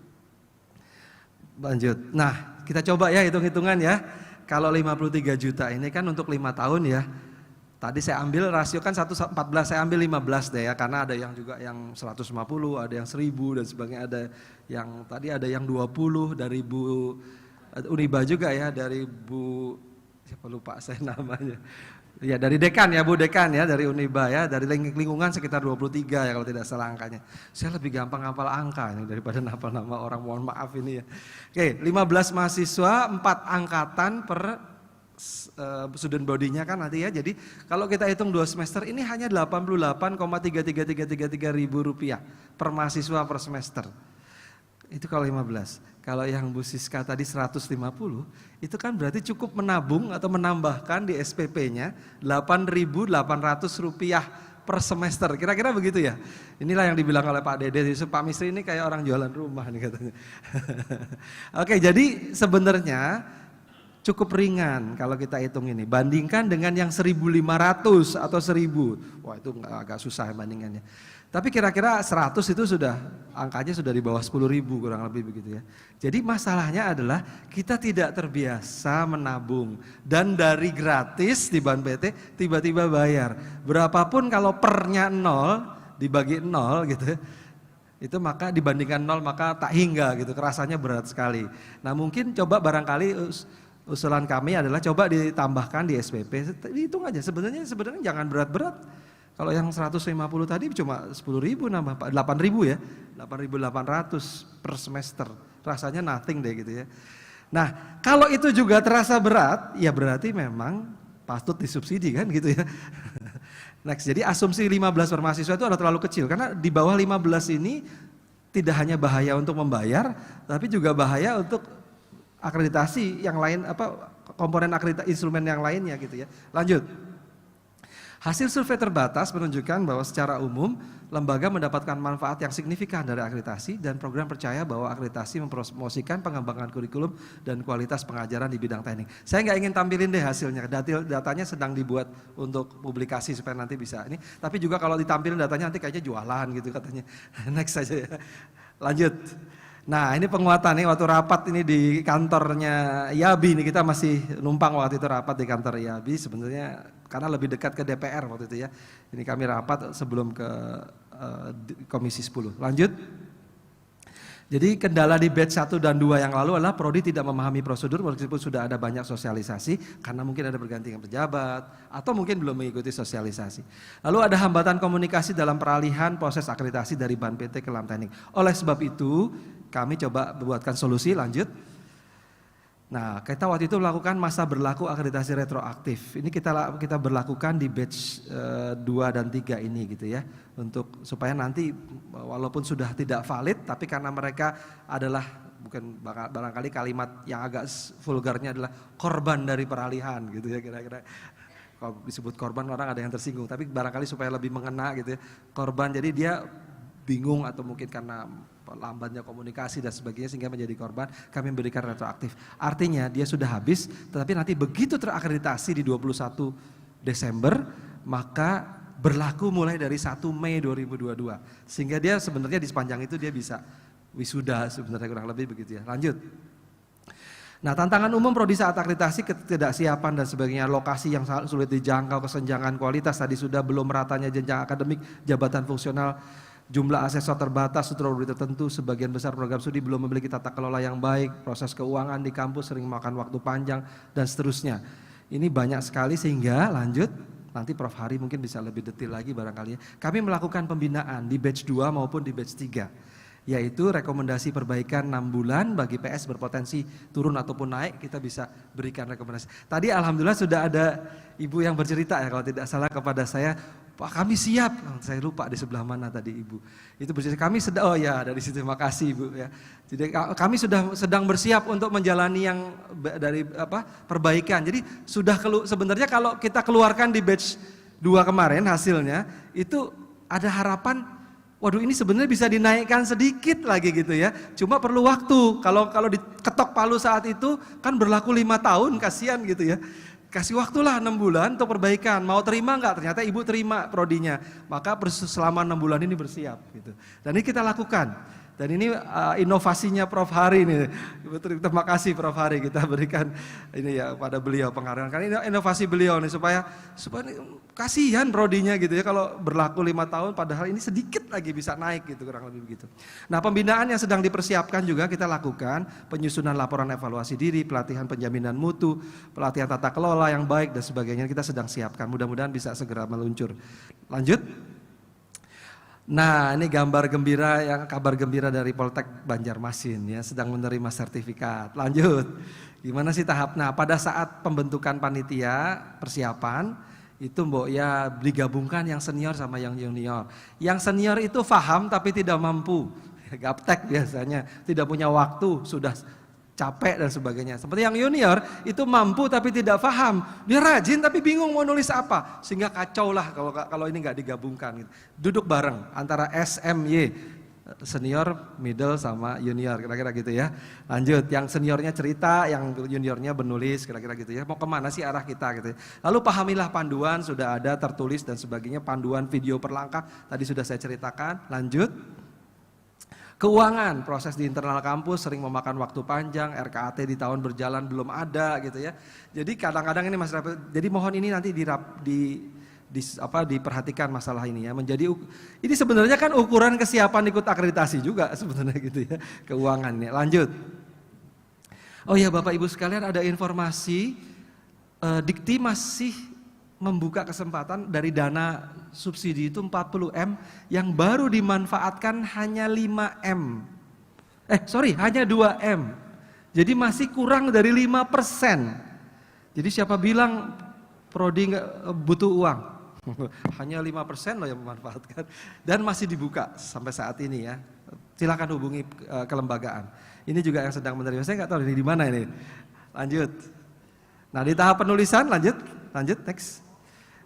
Nah kita coba ya hitung-hitungan ya. Kalau 53 juta ini kan untuk 5 tahun ya. Tadi saya ambil rasio kan 1:14, saya ambil 15 deh ya. Karena ada yang juga yang 150, ada yang 1000 dan sebagainya. Ada yang tadi ada yang 20 dari Bu Uniba juga ya. Dari Bu, siapa lupa saya namanya. Ya dari dekan ya Bu Dekan ya dari Uniba ya, dari lingkungan sekitar 23 ya kalau tidak salah angkanya. Saya lebih gampang hafal angka ini daripada hafal nama orang, mohon maaf ini ya. Oke, 15 mahasiswa, 4 angkatan per student body-nya kan nanti ya. Jadi kalau kita hitung 2 semester ini hanya 88,33333 ribu rupiah per mahasiswa per semester. Itu kalau 15. Kalau yang Bu Siska tadi 150, itu kan berarti cukup menabung atau menambahkan di SPP-nya 8.800 rupiah per semester. Kira-kira begitu ya. Inilah yang dibilang oleh Pak Dede Yusuf, Pak Misri ini kayak orang jualan rumah nih katanya. Oke, jadi sebenarnya cukup ringan kalau kita hitung ini. Bandingkan dengan yang 1.500 atau 1.000. Wah itu agak susah bandingannya. Tapi kira-kira 100 itu sudah, angkanya sudah di bawah 10.000 kurang lebih begitu ya. Jadi masalahnya adalah kita tidak terbiasa menabung. Dan dari gratis di Ban PT tiba-tiba bayar. Berapapun kalau pernya 0 dibagi 0 gitu. Itu maka dibandingkan 0 maka tak hingga gitu, kerasanya berat sekali. Nah mungkin coba barangkali usulan kami adalah coba ditambahkan di SPP, hitung aja sebenarnya jangan berat-berat. Kalau yang 150 tadi cuma 10.000 nambah, 8.000 ya, 8.800 per semester. Rasanya nothing deh gitu ya. Nah, kalau itu juga terasa berat, ya berarti memang patut disubsidi kan gitu ya. Next, jadi asumsi 15 per mahasiswa itu adalah terlalu kecil, karena di bawah 15 ini tidak hanya bahaya untuk membayar, tapi juga bahaya untuk akreditasi yang lain, komponen akreditasi instrumen yang lainnya gitu ya. Lanjut. Hasil survei terbatas menunjukkan bahwa secara umum lembaga mendapatkan manfaat yang signifikan dari akreditasi, dan program percaya bahwa akreditasi mempromosikan pengembangan kurikulum dan kualitas pengajaran di bidang teknik. Saya nggak ingin tampilin deh hasilnya, datanya sedang dibuat untuk publikasi supaya nanti bisa ini. Tapi juga kalau ditampilin datanya nanti kayaknya jualan gitu katanya. Next saja ya. Lanjut. Nah, ini penguatan nih waktu rapat ini di kantornya IABI nih, kita masih numpang waktu itu rapat di kantor IABI sebenarnya karena lebih dekat ke DPR waktu itu ya. Ini kami rapat sebelum ke Komisi 10. Lanjut. Jadi kendala di batch 1 dan 2 yang lalu adalah prodi tidak memahami prosedur meskipun sudah ada banyak sosialisasi karena mungkin ada pergantian pejabat atau mungkin belum mengikuti sosialisasi. Lalu ada hambatan komunikasi dalam peralihan proses akreditasi dari BAN PT ke LAM Teknik. Oleh sebab itu kami coba buatkan solusi. Lanjut. Nah, kita waktu itu melakukan masa berlaku akreditasi retroaktif. Ini kita berlakukan di batch 2 dan 3 ini gitu ya. Untuk supaya nanti walaupun sudah tidak valid, tapi karena mereka adalah bukan barangkali kalimat yang agak vulgarnya adalah korban dari peralihan gitu ya kira-kira. Kalau disebut korban orang ada yang tersinggung, tapi barangkali supaya lebih mengena gitu ya. Korban, jadi dia bingung atau mungkin karena lambatnya komunikasi dan sebagainya sehingga menjadi korban, kami memberikan retroaktif. Artinya dia sudah habis, tetapi nanti begitu terakreditasi di 21 Desember, maka berlaku mulai dari 1 Mei 2022. Sehingga dia sebenarnya di sepanjang itu dia bisa wisuda sebenarnya kurang lebih begitu ya. Lanjut. Nah, tantangan umum prodi saat akreditasi, ketidaksiapan dan sebagainya, lokasi yang sangat sulit dijangkau, kesenjangan kualitas tadi sudah, belum meratanya jenjang akademik, jabatan fungsional, jumlah asesor terbatas, struktur tertentu, sebagian besar program studi belum memiliki tata kelola yang baik, proses keuangan di kampus sering makan waktu panjang, dan seterusnya. Ini banyak sekali sehingga lanjut, nanti Prof. Hari mungkin bisa lebih detail lagi barangkali ya. Kami melakukan pembinaan di batch 2 maupun di batch 3. Yaitu rekomendasi perbaikan 6 bulan bagi PS berpotensi turun ataupun naik, kita bisa berikan rekomendasi. Tadi alhamdulillah sudah ada ibu yang bercerita ya kalau tidak salah kepada saya, Pak kami siap, saya lupa di sebelah mana tadi ibu. Itu bercerita kami sedang, oh ya dari situ, terima kasih ibu ya. Jadi kami sedang bersiap untuk menjalani yang dari perbaikan. Jadi sudah sebenarnya kalau kita keluarkan di batch 2 kemarin hasilnya itu ada harapan, waduh ini sebenarnya bisa dinaikkan sedikit lagi gitu ya. Cuma perlu waktu. Kalau diketok palu saat itu kan berlaku 5 tahun, kasihan gitu ya. Kasih waktulah 6 bulan untuk perbaikan. Mau terima enggak? Ternyata ibu terima prodinya. Maka selama 6 bulan ini bersiap gitu. Dan ini kita lakukan. Dan ini inovasinya Prof. Hari ini. Terima kasih Prof. Hari, kita berikan ini ya pada beliau penghargaan. Karena ini inovasi beliau nih supaya kasihan prodinya gitu ya kalau berlaku 5 tahun padahal ini sedikit lagi bisa naik gitu, kurang lebih begitu. Nah, pembinaan yang sedang dipersiapkan juga kita lakukan, penyusunan laporan evaluasi diri, pelatihan penjaminan mutu, pelatihan tata kelola yang baik dan sebagainya kita sedang siapkan. Mudah-mudahan bisa segera meluncur. Lanjut. Nah, ini kabar gembira dari Poltek Banjarmasin ya, sedang menerima sertifikat. Lanjut. Gimana sih tahap? Nah, pada saat pembentukan panitia persiapan itu mbok ya digabungkan yang senior sama yang junior. Yang senior itu paham tapi tidak mampu. Gaptek biasanya, tidak punya waktu, sudah capek dan sebagainya. Seperti yang junior itu mampu tapi tidak paham, dia rajin tapi bingung mau nulis apa, sehingga kacau lah kalau ini nggak digabungkan. Gitu. Duduk bareng antara SMY, senior, middle sama junior, kira-kira gitu ya. Lanjut, yang seniornya cerita, yang juniornya menulis, kira-kira gitu ya. Mau kemana sih arah kita gitu ya. Lalu pahamilah panduan, sudah ada tertulis dan sebagainya, panduan video per langkah, tadi sudah saya ceritakan. Lanjut. Keuangan, proses di internal kampus sering memakan waktu panjang, RKAT di tahun berjalan belum ada gitu ya. Jadi kadang-kadang ini Mas Rafi, jadi mohon ini nanti diperhatikan masalah ini ya. Ini sebenarnya kan ukuran kesiapan ikut akreditasi juga sebenarnya gitu ya, keuangannya. Lanjut. Oh ya Bapak Ibu sekalian, ada informasi Dikti masih membuka kesempatan dari dana subsidi itu 40M yang baru dimanfaatkan hanya 5M. Hanya 2M. Jadi masih kurang dari 5%. Jadi siapa bilang prodi nggak butuh uang? Hanya 5% loh yang memanfaatkan dan masih dibuka sampai saat ini ya. Silakan hubungi kelembagaan. Ini juga yang sedang menerima. Saya nggak tahu ini di mana ini. Lanjut. Nah di tahap penulisan lanjut next.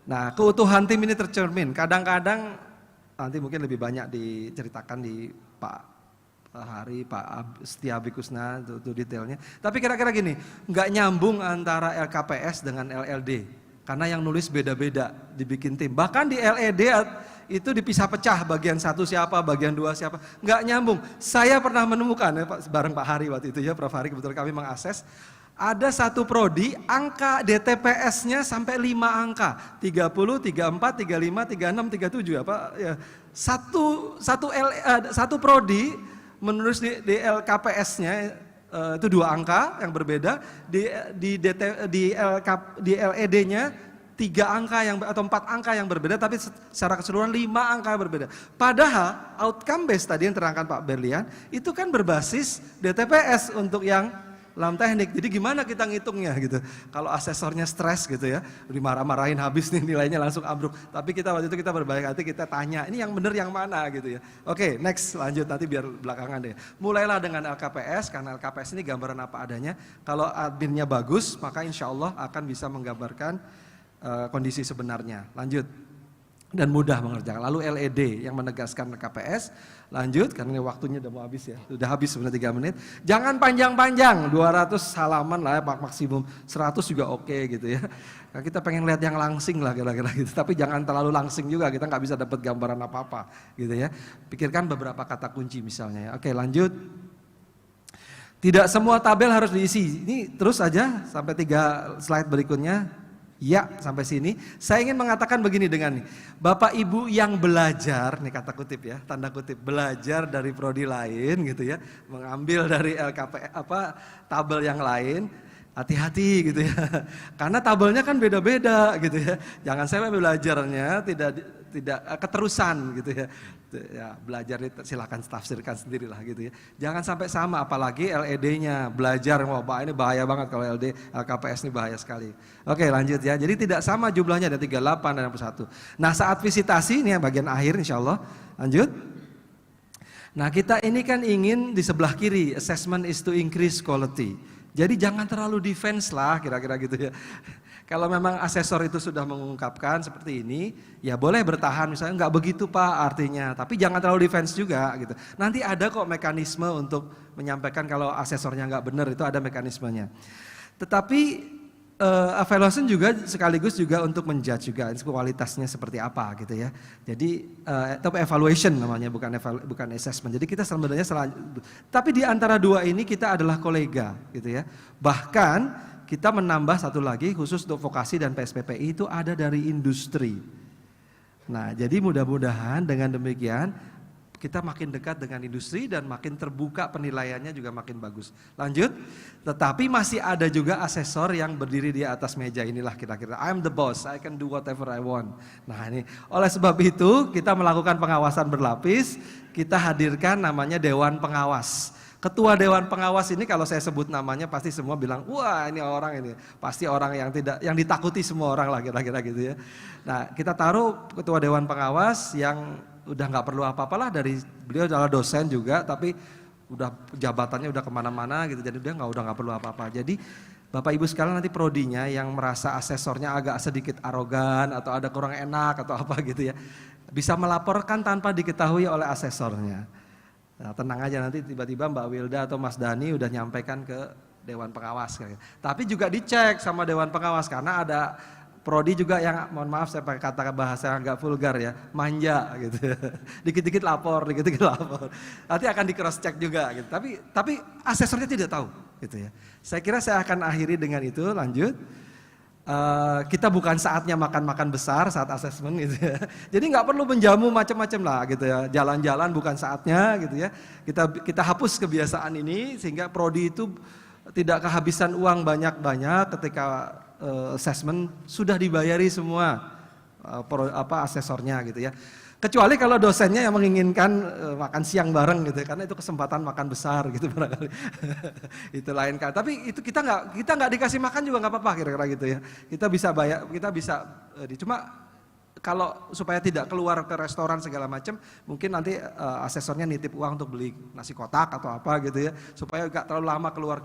Nah keutuhan tim ini tercermin. Kadang-kadang nanti mungkin lebih banyak diceritakan di Pak Hari, Pak Setia Bikusna itu detailnya. Tapi kira-kira gini, nggak nyambung antara LKPS dengan LLD. Karena yang nulis beda-beda, dibikin tim. Bahkan di LED itu dipisah pecah, bagian 1 siapa, bagian 2 siapa. Nggak nyambung. Saya pernah menemukan, ya, bareng Pak Hari waktu itu ya, Prof. Hari kebetulan kami mengakses. Ada satu prodi, angka DTPS-nya sampai 5 angka. 30, 34, 35, 36, 37. Satu prodi menulis di LKPS-nya itu 2 angka yang berbeda, di LED-nya 3 angka atau 4 angka yang berbeda, tapi secara keseluruhan 5 angka yang berbeda. Padahal outcome base tadi yang terangkan Pak Berlian itu kan berbasis DTPS untuk yang lam teknik. Jadi gimana kita ngitungnya gitu. Kalau asesornya stres gitu ya, dimarah-marahin habis nih nilainya langsung ambruk. Tapi waktu itu kita berbaik hati, kita tanya, ini yang benar yang mana gitu ya. Oke, next lanjut nanti biar belakangan deh. Mulailah dengan LKPS, karena LKPS ini gambaran apa adanya. Kalau adminnya bagus, maka insya Allah akan bisa menggambarkan kondisi sebenarnya. Lanjut. Dan mudah mengerjakan. Lalu LED yang menegaskan KPS. Lanjut, karena ini waktunya udah mau habis ya. Sudah habis sebenarnya 3 menit. Jangan panjang-panjang, 200 halaman lah ya maksimum. 100 juga oke gitu ya. Nah, kita pengen lihat yang langsing lah kira-kira gitu. Tapi jangan terlalu langsing juga, kita nggak bisa dapat gambaran apa-apa gitu ya. Pikirkan beberapa kata kunci misalnya ya. Oke lanjut. Tidak semua tabel harus diisi. Ini terus aja sampai 3 slide berikutnya. Ya, sampai sini. Saya ingin mengatakan begini dengan Bapak Ibu yang belajar, nih kata kutip ya, tanda kutip, belajar dari prodi lain gitu ya, mengambil dari tabel yang lain, hati-hati gitu ya. Karena tabelnya kan beda-beda gitu ya. Jangan sampai belajarnya tidak keterusan gitu ya. Ya, belajar silakan tafsirkan sendirilah gitu ya. Jangan sampai sama, apalagi LED-nya belajar, wah ini bahaya banget kalau LKPS ini bahaya sekali. Oke lanjut ya, jadi tidak sama jumlahnya, ada 38 dan 61. Nah saat visitasi, ini yang bagian akhir insya Allah, lanjut. Nah kita ini kan ingin di sebelah kiri, assessment is to increase quality. Jadi jangan terlalu defense lah kira-kira gitu ya. Kalau memang asesor itu sudah mengungkapkan seperti ini, ya boleh bertahan misalnya nggak begitu Pak artinya, tapi jangan terlalu defense juga gitu. Nanti ada kok mekanisme untuk menyampaikan kalau asesornya nggak benar, itu ada mekanismenya. Tetapi evaluation juga sekaligus juga untuk menjudge juga kualitasnya seperti apa gitu ya. Jadi tapi evaluation namanya, bukan assessment. Jadi kita sebenarnya tapi di antara dua ini kita adalah kolega gitu ya. Bahkan kita menambah satu lagi khusus untuk vokasi dan PSPPI itu ada dari industri. Nah jadi mudah-mudahan dengan demikian kita makin dekat dengan industri dan makin terbuka penilaiannya juga makin bagus. Lanjut, tetapi masih ada juga asesor yang berdiri di atas meja inilah kira-kira. I'm the boss, I can do whatever I want. Nah ini, oleh sebab itu kita melakukan pengawasan berlapis, kita hadirkan namanya Dewan Pengawas. Ketua Dewan Pengawas ini kalau saya sebut namanya pasti semua bilang, wah ini orang ini pasti orang yang ditakuti semua orang lah kira-kira gitu ya. Nah kita taruh Ketua Dewan Pengawas yang udah nggak perlu apa-apalah, dari beliau adalah dosen juga, tapi udah jabatannya udah kemana-mana gitu, jadi dia udah nggak perlu apa-apa. Jadi Bapak Ibu sekalian nanti prodinya yang merasa asesornya agak sedikit arogan atau ada kurang enak atau apa gitu ya, bisa melaporkan tanpa diketahui oleh asesornya. Nah, tenang aja, nanti tiba-tiba Mbak Wilda atau Mas Dani udah nyampaikan ke Dewan Pengawas. Tapi juga dicek sama Dewan Pengawas karena ada prodi juga yang, mohon maaf saya pakai kata bahasa yang agak vulgar ya, manja gitu. Dikit-dikit lapor. Nanti akan di cross check juga gitu. Tapi asesornya tidak tahu gitu ya. Saya kira saya akan akhiri dengan itu, lanjut. Kita bukan saatnya makan-makan besar saat asesmen gitu ya. Jadi nggak perlu menjamu macam-macam lah gitu ya. Jalan-jalan bukan saatnya gitu ya. Kita hapus kebiasaan ini sehingga prodi itu tidak kehabisan uang banyak-banyak ketika assessment sudah dibayari semua asesornya gitu ya. Kecuali kalau dosennya yang menginginkan makan siang bareng gitu, karena itu kesempatan makan besar gitu barangkali. Itu lain kan. Tapi itu kita nggak dikasih makan juga nggak apa-apa kira-kira gitu ya. Kita bisa bayar, kita bisa cuma kalau supaya tidak keluar ke restoran segala macam, mungkin nanti asesornya nitip uang untuk beli nasi kotak atau apa gitu ya, supaya nggak terlalu lama keluar.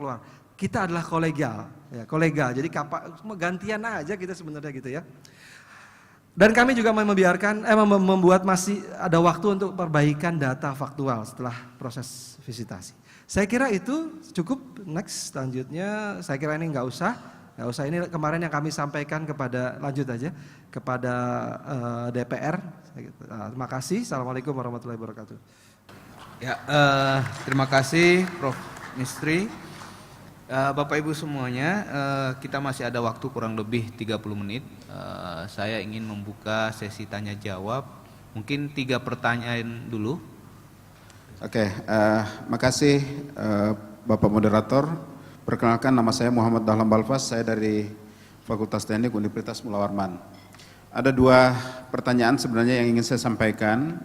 Kita adalah kolegial, ya kolega. Jadi gantian aja kita sebenarnya gitu ya. Dan kami juga membuat masih ada waktu untuk perbaikan data faktual setelah proses visitasi. Saya kira itu cukup. Next, selanjutnya saya kira ini nggak usah ini kemarin yang kami sampaikan lanjut aja kepada DPR. Terima kasih. Assalamualaikum warahmatullahi wabarakatuh. Ya, terima kasih Prof. Mistry. Bapak Ibu semuanya, kita masih ada waktu kurang lebih 30 menit. Saya ingin membuka sesi tanya jawab. Mungkin 3 pertanyaan dulu. Oke, makasih Bapak Moderator. Perkenalkan, nama saya Muhammad Dahlan Balfas, saya dari Fakultas Teknik Universitas Mula Warman. Ada 2 pertanyaan sebenarnya yang ingin saya sampaikan,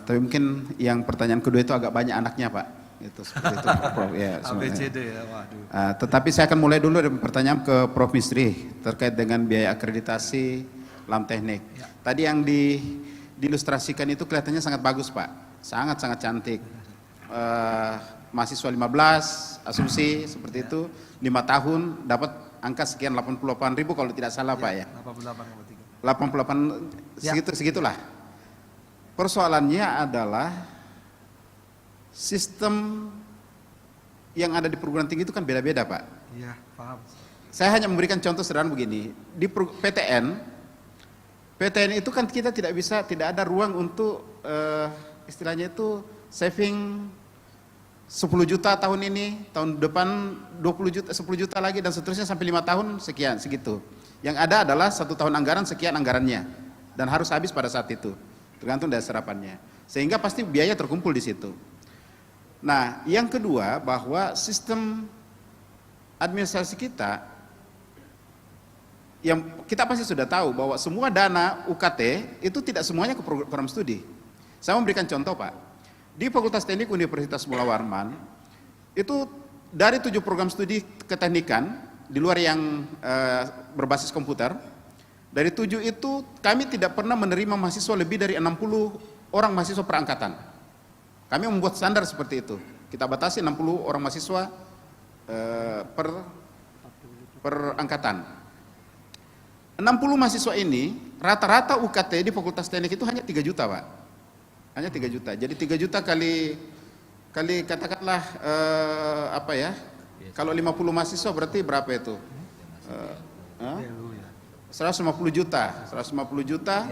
tapi mungkin yang pertanyaan kedua itu agak banyak anaknya Pak. Itu seperti itu Prof. Ya, ABCD ya, waduh. Tetapi saya akan mulai dulu dari pertanyaan ke Prof. Mistry terkait dengan biaya akreditasi LAM Teknik. Ya. Tadi yang diilustrasikan itu kelihatannya sangat bagus Pak, sangat cantik. Mahasiswa 15, asumsi seperti itu, 5 tahun dapat angka sekian 88.000 kalau tidak salah Pak ya. 88 segitulah. Persoalannya adalah sistem yang ada di perguruan tinggi itu kan beda-beda Pak. Iya, paham. Saya hanya memberikan contoh sederhana begini. Di PTN itu kan kita tidak ada ruang untuk istilahnya itu saving 10 juta tahun ini, tahun depan 20 juta, 10 juta lagi dan seterusnya sampai 5 tahun sekian, segitu. Yang ada adalah 1 tahun anggaran sekian anggarannya dan harus habis pada saat itu, tergantung dari serapannya. Sehingga pasti biaya terkumpul di situ. Nah, yang kedua bahwa sistem administrasi kita, yang kita pasti sudah tahu bahwa semua dana UKT itu tidak semuanya ke program studi. Saya memberikan contoh Pak, di Fakultas Teknik Universitas Mula Warman, itu dari 7 program studi keteknikan, di luar yang berbasis komputer, dari 7 itu kami tidak pernah menerima mahasiswa lebih dari 60 orang mahasiswa per angkatan. Kami membuat standar seperti itu. Kita batasi 60 orang mahasiswa per angkatan. 60 mahasiswa ini, rata-rata UKT di Fakultas Teknik itu hanya 3 juta Pak. Hanya 3 juta. Jadi 3 juta kali katakanlah apa ya? Kalau 50 mahasiswa berarti berapa itu? 150 juta. 150 juta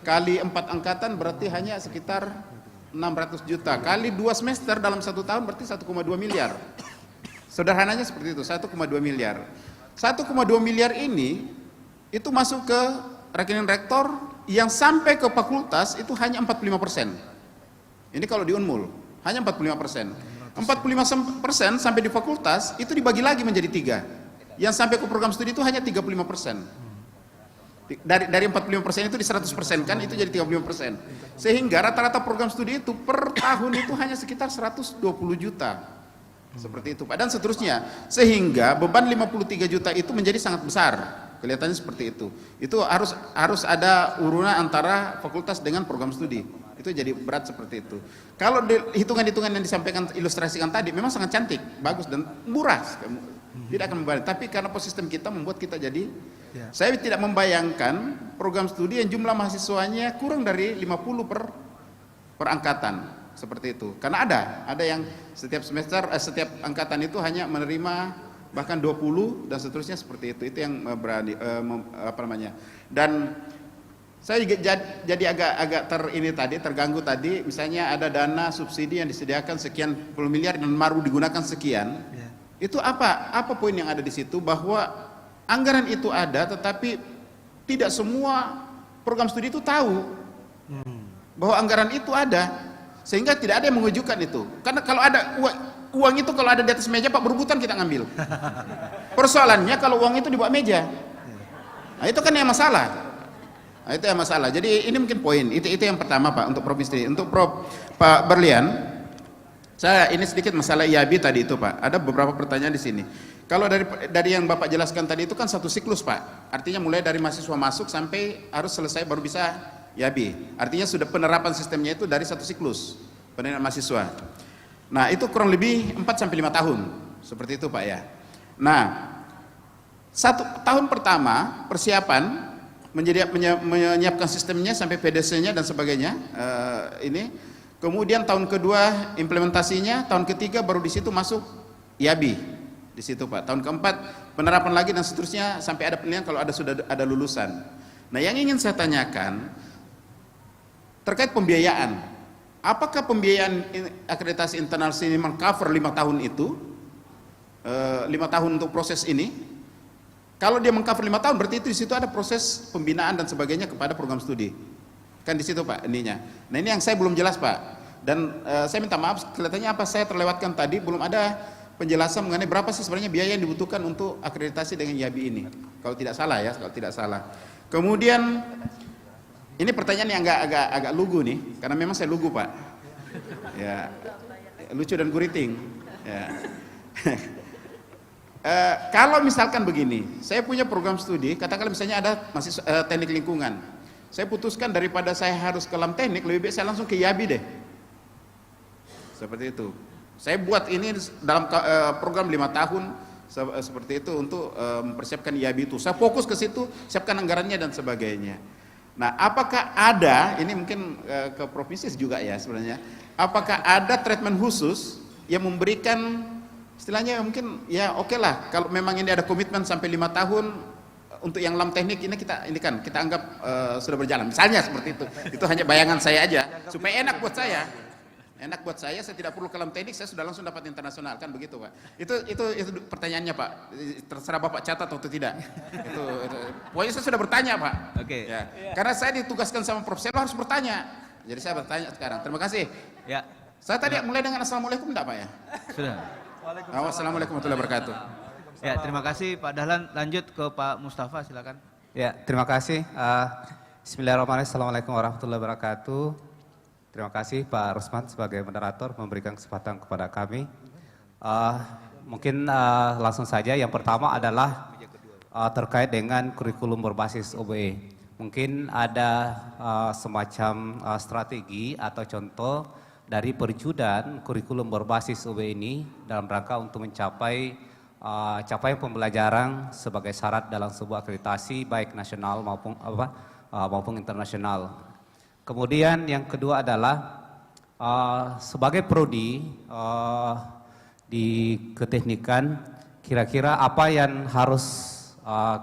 kali 4 angkatan berarti hanya sekitar 600 juta kali 2 semester dalam 1 tahun berarti 1,2 miliar. Sederhananya seperti itu, 1,2 miliar. 1,2 miliar ini itu masuk ke rekening rektor yang sampai ke fakultas itu hanya 45%. Ini kalau di Unmul hanya 45%. 45% sampai di fakultas itu dibagi lagi menjadi 3. Yang sampai ke program studi itu hanya 35%. Dari 45% itu di 100% kan itu jadi 35%. Sehingga rata-rata program studi itu per tahun itu hanya sekitar 120 juta. Seperti itu Pak, dan seterusnya. Sehingga beban 53 juta itu menjadi sangat besar. Kelihatannya seperti itu. Itu harus ada urunan antara fakultas dengan program studi. Itu jadi berat seperti itu. Kalau hitungan-hitungan yang disampaikan ilustrasikan tadi memang sangat cantik, bagus dan murah. Tidak akan membebani, tapi karena sistem kita membuat kita jadi saya tidak membayangkan program studi yang jumlah mahasiswanya kurang dari 50 per angkatan seperti itu. Karena ada yang setiap semester setiap angkatan itu hanya menerima bahkan 20 dan seterusnya seperti itu. Itu yang berani Dan saya jadi agak terganggu tadi, misalnya ada dana subsidi yang disediakan sekian puluh miliar dan baru digunakan sekian. Itu apa poin yang ada di situ, bahwa anggaran itu ada tetapi tidak semua program studi itu tahu bahwa anggaran itu ada, sehingga tidak ada yang mengajukan itu. Karena kalau ada uang itu kalau ada di atas meja Pak berebutan kita ngambil. Persoalannya kalau uang itu di bawah meja. Nah, itu kan yang masalah. Nah, itu yang masalah. Jadi ini mungkin poin. Itu yang pertama Pak untuk provinsi. Untuk Pak Berlian, saya ini sedikit masalah IAB tadi itu Pak. Ada beberapa pertanyaan di sini. Kalau dari yang Bapak jelaskan tadi itu kan satu siklus Pak. Artinya mulai dari mahasiswa masuk sampai harus selesai baru bisa IAB. Artinya sudah penerapan sistemnya itu dari satu siklus penerimaan mahasiswa. Nah, itu kurang lebih 4-5 tahun. Seperti itu Pak ya. Nah, 1 tahun pertama persiapan menyiapkan sistemnya sampai PDC-nya dan sebagainya ini. Kemudian tahun kedua implementasinya, tahun ketiga baru di situ masuk IAB. Di situ Pak. Tahun keempat penerapan lagi dan seterusnya sampai ada penilaian kalau sudah ada lulusan. Nah, yang ingin saya tanyakan terkait pembiayaan. Apakah pembiayaan akreditasi internal ini meng-cover 5 tahun itu? 5 tahun untuk proses ini? Kalau dia meng-cover 5 tahun berarti itu di situ ada proses pembinaan dan sebagainya kepada program studi. Kan di situ Pak ininya. Nah, ini yang saya belum jelas Pak. Dan saya minta maaf kelihatannya apa saya terlewatkan tadi belum ada penjelasan mengenai berapa sih sebenarnya biaya yang dibutuhkan untuk akreditasi dengan IAB ini. Kalau tidak salah ya, kalau tidak salah. Kemudian ini pertanyaan yang agak lugu nih, karena memang saya lugu Pak. Ya, lucu dan guriting. Ya. Kalau misalkan begini, saya punya program studi, katakanlah misalnya ada masih teknik lingkungan. Saya putuskan daripada saya harus ke LAM teknik, lebih baik saya langsung ke IAB deh. Seperti itu. Saya buat ini dalam program 5 tahun seperti itu untuk mempersiapkan IAB itu. Saya fokus ke situ, siapkan anggarannya dan sebagainya. Nah, apakah ada, ini mungkin ke provinsi juga ya sebenarnya, apakah ada treatment khusus yang memberikan, istilahnya mungkin ya oke lah, kalau memang ini ada komitmen sampai 5 tahun, untuk yang LAM teknik ini kita anggap sudah berjalan, misalnya seperti itu hanya bayangan saya aja, supaya enak buat saya. Enak buat saya tidak perlu ke LAM teknik, saya sudah langsung dapat internasional, kan begitu Pak. Itu pertanyaannya Pak, terserah Bapak catat atau tidak. itu. Pokoknya saya sudah bertanya Pak. Oke. Ya. Karena saya ditugaskan sama Prof. Saya harus bertanya. Jadi saya bertanya sekarang. Terima kasih. Ya. Saya tadi mulai dengan Assalamualaikum enggak Pak ya? Sudah. Wassalamualaikum warahmatullahi wabarakatuh. Ya, terima kasih Pak Dahlan. Lanjut ke Pak Mustafa, silakan. Ya, terima kasih. Bismillahirrahmanirrahim. Assalamualaikum warahmatullahi wabarakatuh. Terima kasih Pak Rusman sebagai moderator memberikan kesempatan kepada kami. Mungkin langsung saja. Yang pertama adalah terkait dengan kurikulum berbasis OBE. Mungkin ada semacam strategi atau contoh dari perwujudan kurikulum berbasis OBE ini dalam rangka untuk mencapai capaian pembelajaran sebagai syarat dalam sebuah akreditasi baik nasional maupun internasional. Kemudian yang kedua adalah sebagai prodi di keteknikan, kira-kira apa yang harus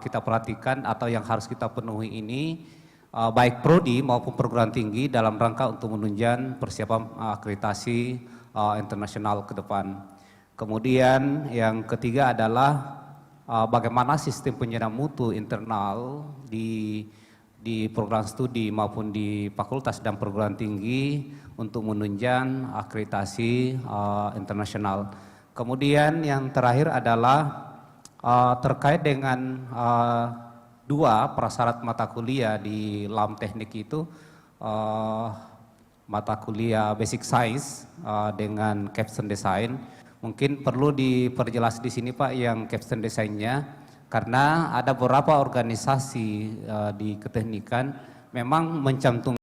kita perhatikan atau yang harus kita penuhi ini baik prodi maupun perguruan tinggi dalam rangka untuk menunjang persiapan akreditasi internasional ke depan. Kemudian yang ketiga adalah bagaimana sistem penjenjang mutu internal di program studi maupun di fakultas dan perguruan tinggi untuk menunjang akreditasi internasional. Kemudian yang terakhir adalah terkait dengan 2 prasyarat mata kuliah di LAM teknik itu, mata kuliah Basic Science dengan capstone design. Mungkin perlu diperjelas di sini Pak yang capstone desainnya. Karena ada beberapa organisasi di keteknikan memang mencantumkan